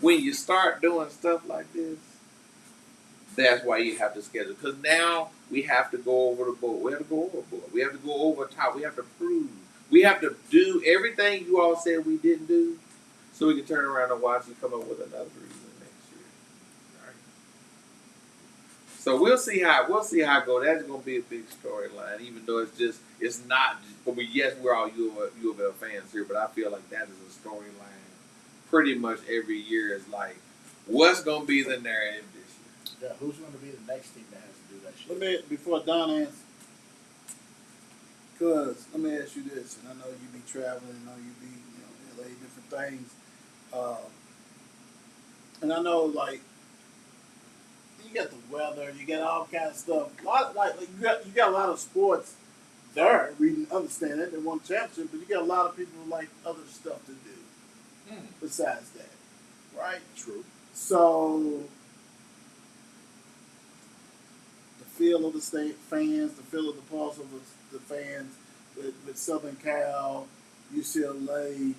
When you start doing stuff like this, that's why you have to schedule. Because now we have to go over the board. We have to go overboard. We have to go over top. We have to prove. We have to do everything you all said we didn't do so we can turn around and watch you come up with another reason next year. All right. So we'll see how it goes. That's going to be a big storyline, even though it's not. Yes, we're all U of L fans here, but I feel like that is a storyline. Pretty much every year is like, what's going to be the narrative this year? Yeah, who's going to be the next team that has to do that shit? Let me before Don answers, cause let me ask you this, and I know you be traveling, I know you be LA, different things, and I know like you got the weather, you got all kinds of stuff. You got a lot of sports there. We understand it. They won championship, but you got a lot of people who like other stuff to do besides that, right? True. So the feel of the state fans, the feel of the pulse of the fans with Southern Cal, UCLA.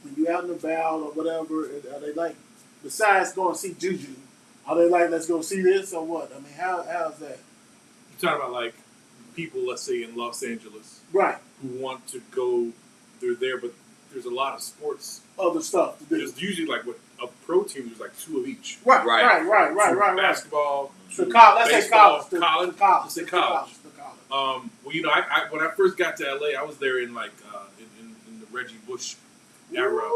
When you out and about or whatever, are they like? Besides going to see Juju, are they like, let's go see this or what? I mean, how's that? You're talking about like people, let's say in Los Angeles, Right. who want to go. They're there, but there's a lot of sports. Other stuff to do. There's usually like what a pro team. There's like 2 of each. Right. Basketball. The college. Let's say baseball, college. Let's say college. Well, I when I first got to LA, I was there in like in the Reggie Bush era.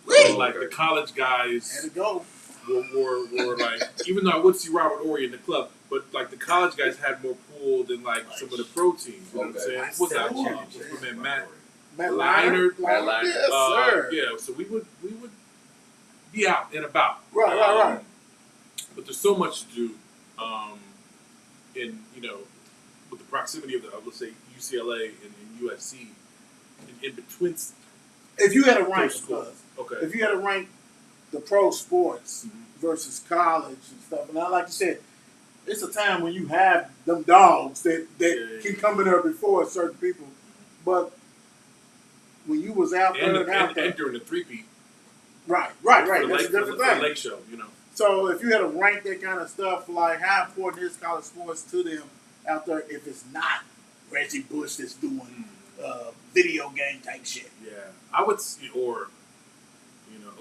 When, like the college guys Had to go. were like, even though I would see Robert Horry in the club, but like the college guys had more pull than like some of the pro teams. You know what I'm saying? What's that? What's my man, Matt Leinart? Yes, sir. Yeah, so we would be out and about. Right. But there's so much to do, with the proximity of let's say UCLA and USC, in between. If you had to rank schools, okay. If you had to rank the pro sports versus college and stuff, and like you said, it's a time when you have them dogs that can come in there before certain people, but when you was out there and during the three-peat. Right. That's a different thing. The lake show, So if you had to rank that kind of stuff, like how important is college sports to them out there if it's not Reggie Bush that's doing video game type shit? Yeah, I would, or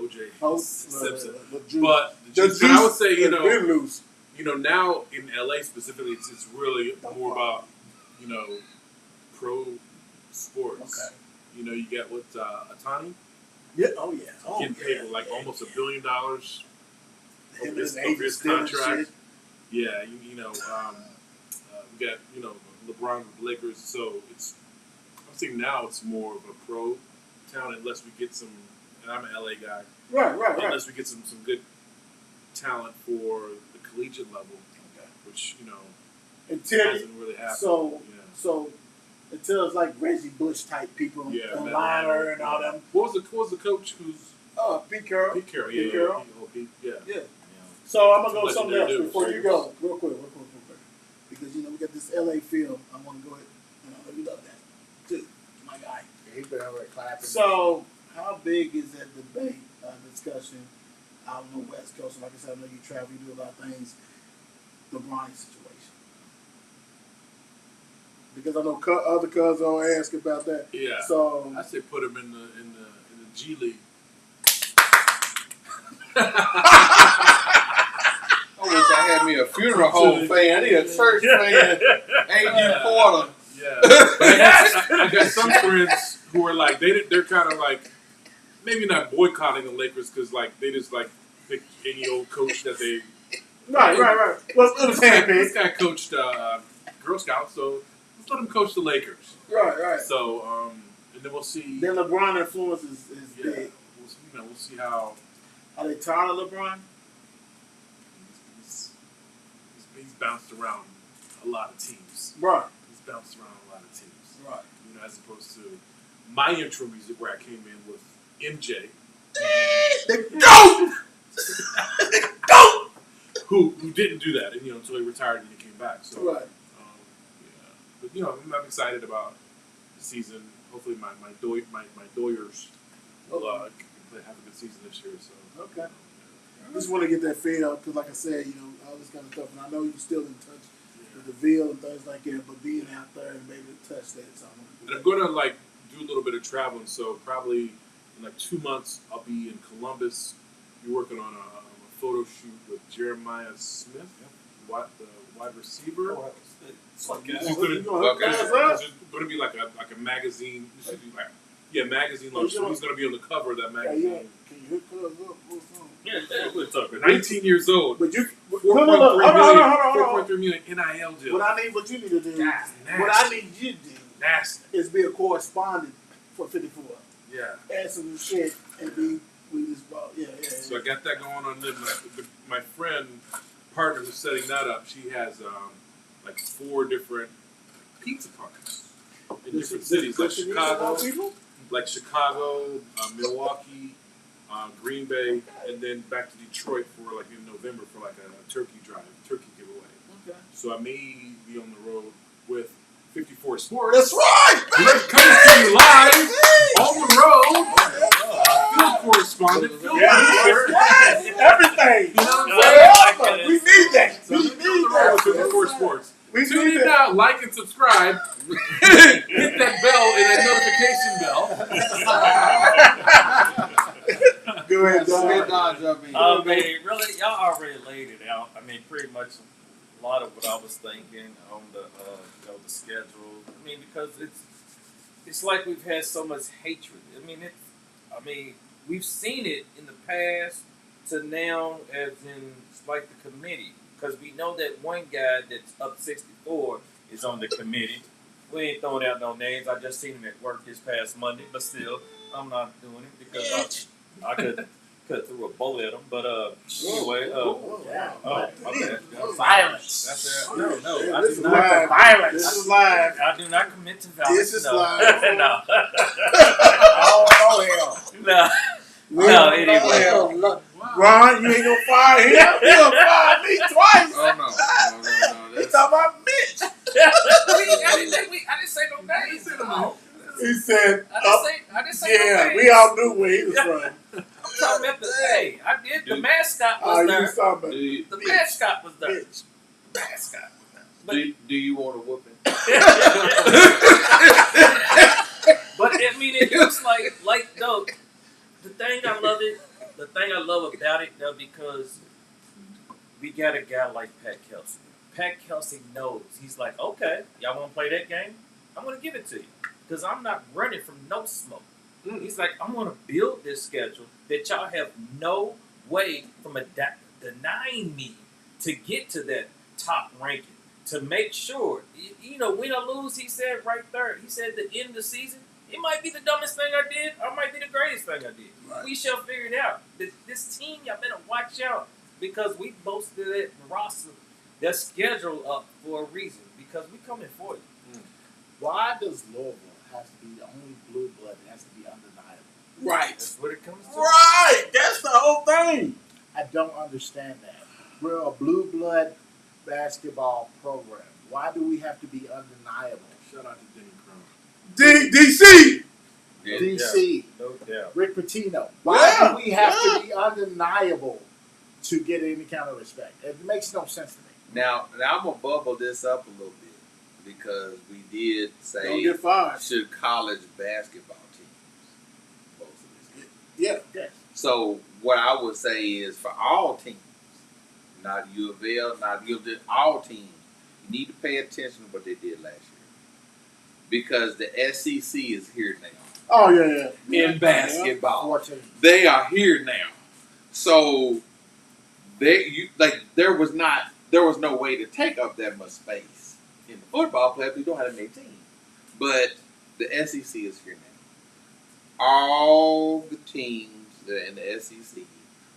OJ Simpson. But I would say, loose. Now in LA specifically, it's really more about pro sports. Okay. You get what Atani. Yeah. Getting paid almost $1 billion of his contract. contract. Yeah, we got LeBron with the Lakers, so I'm saying now it's more of a pro town unless we get some. And I'm an LA guy. Right. Unless we get some good talent for the collegiate level, which hasn't really happened. So until it's like Reggie Bush type people, and Liner and all them. What was the coach who's? Pete Carroll. Pete Carroll. Yeah. So I'm gonna go with something else before you go, real quick, because we got this LA feel. I want to go ahead. We love that too, my guy. He's been over there clapping. So how big is that debate discussion out on the West Coast? Like I said, I know you travel, you do a lot of things. The Bronny situation, because I know other cousins will ask about that. Yeah. So I say put him in the G League. I wish I had me a funeral home fan. I need a church fan. A.D. Porter. Yeah. But I got some friends who are like, they're kind of like, maybe not boycotting the Lakers because like they just like pick any old coach that they. Right. Well, this guy coached Girl Scouts, so let's let him coach the Lakers. Right. So, and then we'll see. Then LeBron influence is big. We'll see how. Are they tired of LeBron? He's bounced around a lot of teams. Right. He's bounced around a lot of teams. Right. As opposed to my intro music where I came in with MJ. The GOAT! The GOAT! Who didn't do that, and until he retired and he came back. So, right. But I'm excited about the season. Hopefully, my Doyers will have a good season this year. So okay. Just want to get that feel because, like I said, all this kind of stuff, and I know you're still in touch with the Ville and things like that. But being out there and maybe to touch that, so I'm going to do a little bit of traveling. So probably in 2 months, I'll be in Columbus. You're working on a photo shoot with Jeremiah Smith, the wide receiver. it's There's going to be like a magazine. This should be like Yeah, magazine launch. So he's going to be on the cover of that magazine. Can you hook us up? What's on? Yeah, we're talking. 19 years old. But you, 4.3 million NIL deal. what you need to do, That's what I need you to do nasty. is be a correspondent for 54. Yeah. Add some shit and be with this ball. Yeah. So I got that going on. Then my friend, partner who's setting that up, she has like 4 different pizza parties in different cities, like Chicago, Milwaukee, Green Bay, and then back to Detroit for like in November for like a turkey giveaway. Okay. So I may be on the road with 54 Sports. That's right. Coming to you live on the road. Field correspondent. Everything. You know what I'm saying? We need that. So we need that. 54 Sports. Tune in now, like and subscribe. Hit that bell and that notification bell. Go ahead, Don, jump in. I mean, really, y'all already laid it out. I mean, pretty much a lot of what I was thinking on the the schedule. I mean, because it's like we've had so much hatred. I mean, we've seen it in the past to now, as in like the committee, because we know that one guy that's up 64 is on the committee. We ain't throwing out no names. I just seen him at work this past Monday, but still, I'm not doing it because I could cut through a bullet at him. But anyway, my bad. Violence. That's it. No, I This do is not. live. Violence. This is live. I do not commit to violence. This is no. live. no. Oh, hell. No, anyway. Ron, you ain't gonna fire him. You gonna fire me twice. Oh no. He talking about Mitch. I didn't say no names. No. He said, I didn't say no yeah, names. we all knew where he was from. I'm talking about I did. The mascot Oh, was you there. was talking about The mascot was there. Mitch. The mascot was there. But, Do you want a whooping? but I mean, it looks like though. The thing I love about it though, because we got a guy like Pat Kelsey. Pat Kelsey knows. He's like, okay, y'all want to play that game? I'm going to give it to you because I'm not running from no smoke. He's like, I'm going to build this schedule that y'all have no way from denying me to get to that top ranking, to make sure, win or lose, he said right there, he said at the end of the season, it might be the dumbest thing I did, or it might be the greatest thing I did. Right. We shall figure it out. This team, y'all better watch out, because we boasted it, the roster, their schedule up for a reason, because we coming for you. Why does Louisville have to be the only blue blood that has to be undeniable? Right. That's what it comes to. Right. That's the whole thing. I don't understand that. We're a blue blood basketball program. Why do we have to be undeniable? Shout out to Denny Crum. DC. Yeah. DC, No doubt. Rick Pitino. Why do we have to be undeniable to get any kind of respect? It makes no sense to me. Now I'm gonna bubble this up a little bit because we did Don't say get fired. should college basketball teams both of this. Yeah. Yes. So what I would say is for all teams, not U of L, not U of L, all teams, you need to pay attention to what they did last year because the SEC is here now. Oh yeah. In basketball. 14. They are here now. So there was no way to take up that much space in the football player because you don't have an 18. But the SEC is here now. All the teams that are in the SEC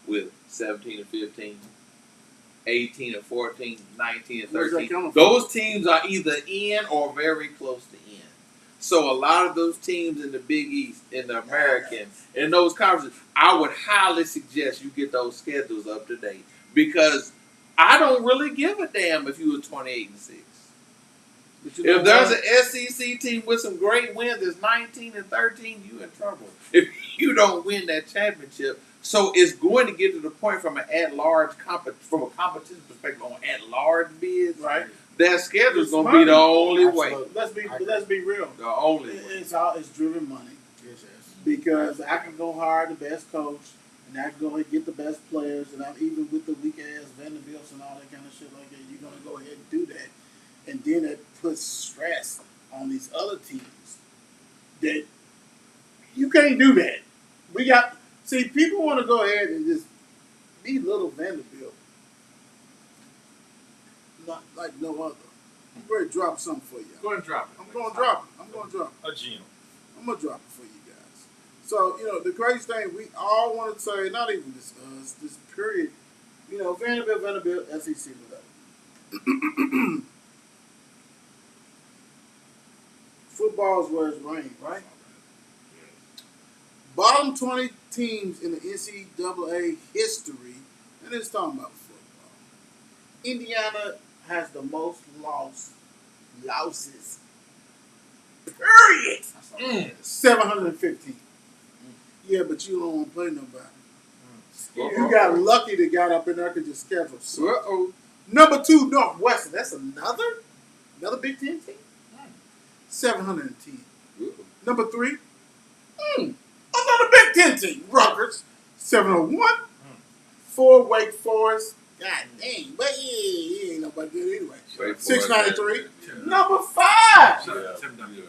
with 17 and 15, 18 and 14, 19 and Where's that 13, coming from? those teams are either in or very close to in. So a lot of those teams in the Big East, in the American, in those conferences, I would highly suggest you get those schedules up to date because I don't really give a damn if you were 28 and 6. If there's an SEC team with some great wins that's 19 and 13, you in trouble. If you don't win that championship, so it's going to get to the point from an at-large from a competition perspective on at-large bids, Right. that schedule's going to be the only way. Absolutely. Let's be real. The only way. It's driven money. Because I can go hire the best coach, and I can go and get the best players, and I'm even with the weak ass Vanderbilts and all that kind of shit like that. You're gonna go ahead and do that, and then it puts stress on these other teams that You can't do that. People want to go ahead and just belittle Vanderbilt, not like no other. I'm ready to drop something for you. Go ahead and drop it. I'm going to drop it. A gem. I'm going to drop it for you guys. So, the crazy thing, we all want to say, not even this this period, Vanderbilt, SEC, whatever. Football is where it's rain, right? Bottom 20 teams in the NCAA history, and it's talking about football. Indiana has the most losses. Period. 715. Yeah, but you don't want to play nobody. You got lucky that got up in there because your schedule sucked. Number 2, Northwestern. That's another Big Ten team. 710. Number 3, another Big Ten team. Rutgers. 701. 4, Wake Forest. God dang. But he ain't nobody good anyway. 693. Number 5.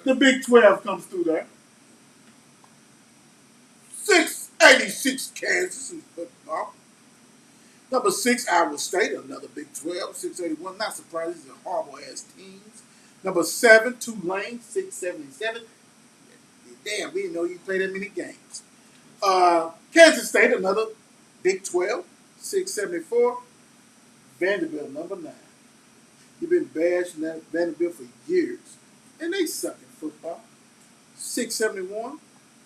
The Big 12 comes through there. 686 Kansas in football. Number 6, Iowa State, another Big 12, 681. Not surprised, these are horrible ass teams. Number 7, Tulane, 677. Damn, we didn't know you played that many games. Kansas State, another Big 12, 674. Vanderbilt, number 9. You've been bashing that Vanderbilt for years. And they suck in football. 671.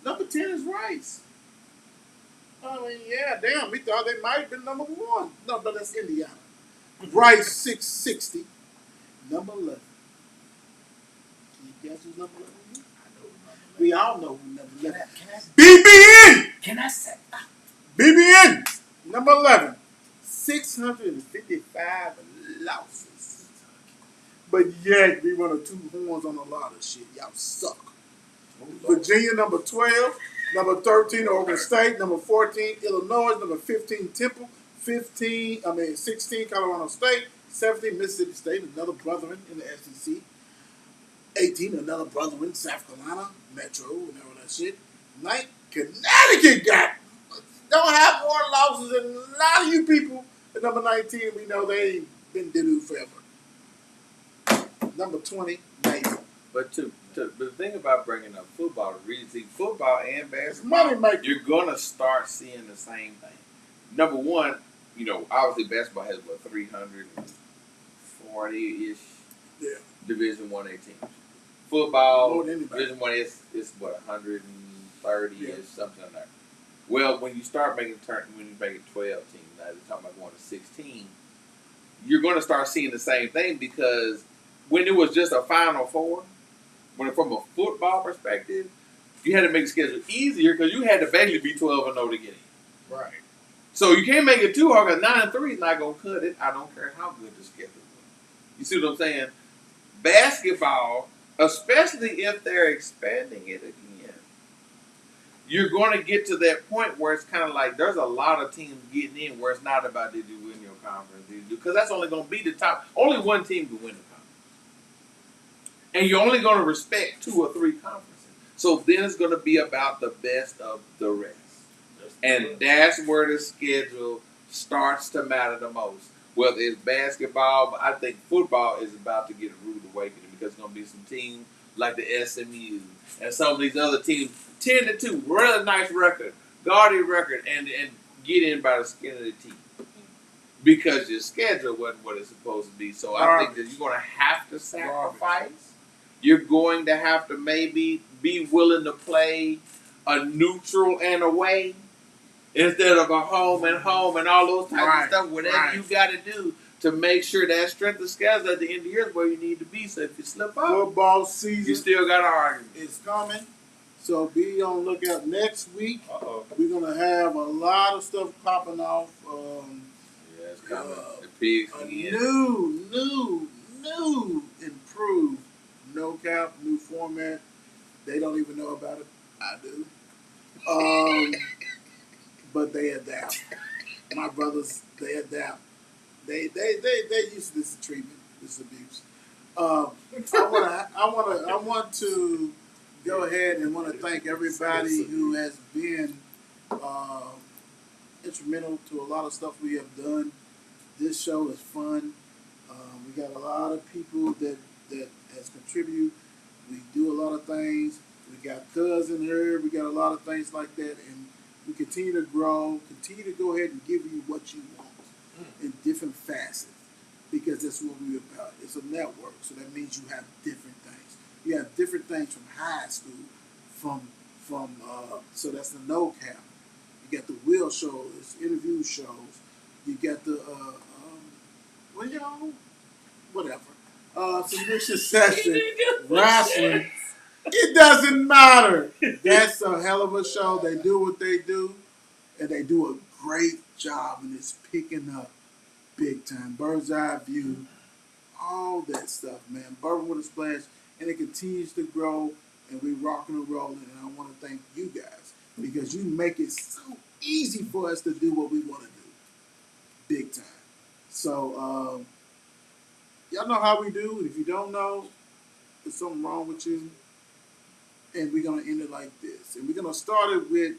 Number 10 is Rice. I mean, yeah, damn, we thought they might have been number 1. No, but that's Indiana. Rice, 660. Number 11. Can you guess who's number 11? I know who number 11. We all know who number 11 is. BBN! Can I say? BBN! Number 11. 655 losses. But yet, we run 2 horns on a lot of shit. Y'all suck. Virginia, number 12. Number 13, Oregon State. Number 14, Illinois. Number 15, Temple. 16, Colorado State. 17, Mississippi State, another brethren in the SEC. 18, another brethren, South Carolina, Metro, and all that shit. 9, Connecticut don't have more losses than a lot of you people. At number 19, we know they ain't been doo forever. Number 20, Navy. But the thing about bringing up football, football and basketball, Money maker. you're gonna start seeing the same thing. Number one, obviously basketball has 340-ish Division 1A teams. Football, Division 1 is 130-ish, something like that. Well, when you start making 12 teams, now they're talking about going to 16, you're gonna start seeing the same thing because when it was just a Final Four, from a football perspective, you had to make the schedule easier because you had to basically be 12-0 to get in. Right. So you can't make it too hard because 9-3 is not going to cut it. I don't care how good the schedule is. You see what I'm saying? Basketball, especially if they're expanding it again, you're going to get to that point where it's kind of like there's a lot of teams getting in where it's not about did you win your conference, because that's only going to be the top. Only one team can win the conference. And you're only going to respect 2 or 3 conferences. So then it's going to be about the best of the rest. And that's where the schedule starts to matter the most. Whether it's basketball, but I think football is about to get a rude awakening because there's going to be some teams like the SMU and some of these other teams, 10-2, really nice record, gaudy record, and get in by the skin of the teeth. Because your schedule wasn't what it's supposed to be. So I think that you're going to have to sacrifice. You're going to have to maybe be willing to play a neutral and away instead of a home and all those types of stuff. Whatever you got to do to make sure that strength of schedule at the end of the year is where you need to be. So if you slip up, football season, you still got to argue. It's coming. So be on the lookout next week. We're going to have a lot of stuff popping off. It's coming. The pigs again. New, improved, no cap, new format. They don't even know about it. I do. But they adapt. My brothers, they adapt. They used to this treatment, this abuse. I want to go ahead and want to thank everybody who has been instrumental to a lot of stuff we have done. This show is fun. We got a lot of people that has contributed. We do a lot of things. We got cousin here. We got a lot of things like that, and we continue to grow. Continue to go ahead and give you what you want in different facets, because that's what we're about. It's a network, so that means you have different things. You have different things from high school, from so that's the no cap. You got the wheel shows, interview shows. You got the whatever. Submission session, wrestling. It doesn't matter. That's a hell of a show. They do what they do, and they do a great job, and it's picking up big time. Bird's eye view, all that stuff, man. Bourbon with a Splash, and it continues to grow, and we rocking and rolling. And I want to thank you guys because you make it so easy for us to do what we want to do, big time. So y'all know how we do. If you don't know, there's something wrong with you. And we're gonna end it like this. And we're gonna start it with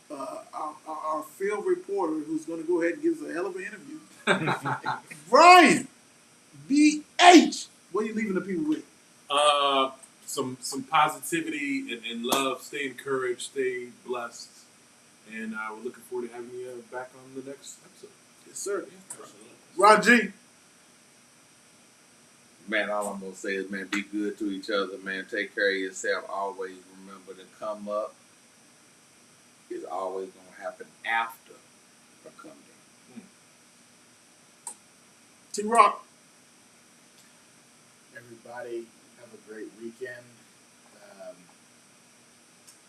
our field reporter, who's gonna go ahead and give us a hell of an interview. Brian, BH. What are you leaving the people with? Some positivity and love. Stay encouraged. Stay blessed. And we're looking forward to having you back on the next episode. Yes, sir. Yeah, Raji. Man, all I'm gonna say is, man, be good to each other, man. Take care of yourself. Always remember to come up is always gonna happen after a come down. T-Rock. Everybody have a great weekend.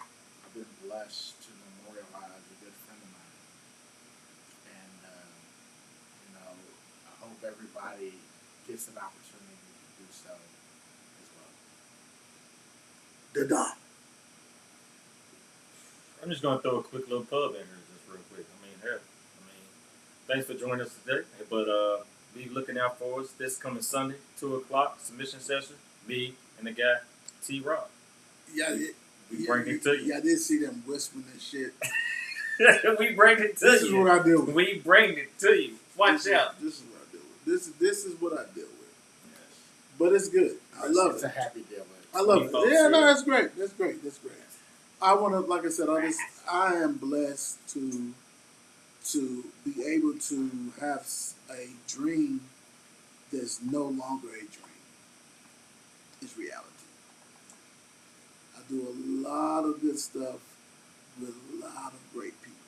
I've been blessed to memorialize a good friend of mine. And, I hope everybody gets an opportunity to do so as well. Da-da. I'm just gonna throw a quick little pub in here, just real quick. Thanks for joining us today. But be looking out for us this coming Sunday, 2:00 submission session. Me and the guy T-Rock. Yeah, We bring it to you. Yeah, I did see them whispering and shit. We bring it to This you. is what I deal with. We bring it to you. Watch out. This is what I deal with. This is what I deal with. But it's good. I love It's it. a happy deal. I love it. folks Yeah, no, here. that's great. That's great. That's great. I want to, like I said, I am blessed to be able to have a dream that's no longer a dream. It's reality. I do a lot of good stuff with a lot of great people,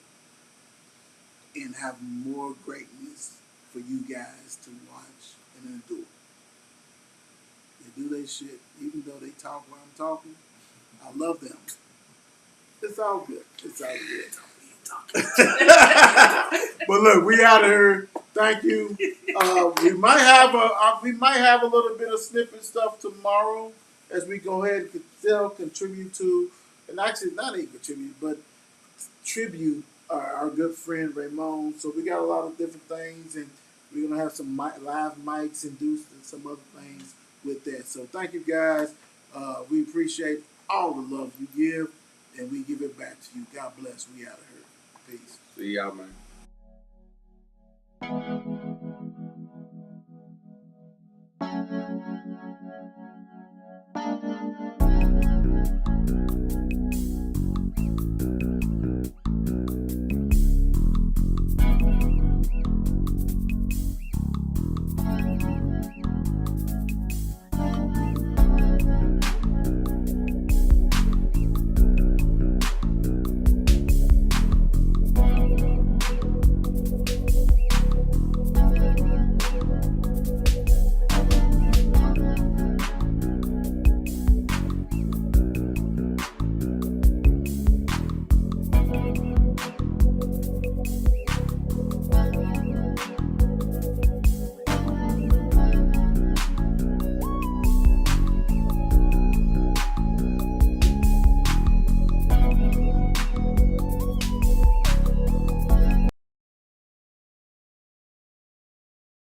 and have more greatness for you guys to watch and endure. They do their shit, even though they talk while I'm talking. I love them. It's all good. It's all good. But look, we out of here. Thank you. We might have a little bit of snippet stuff tomorrow as we go ahead and still contribute to, and actually not even contribute, but tribute our good friend Raymond. So we got a lot of different things, and we're gonna have some live mics and do some other things with that. So thank you guys. We appreciate all the love you give, and we give it back to you. God bless. We out of here. Peace. See y'all, man.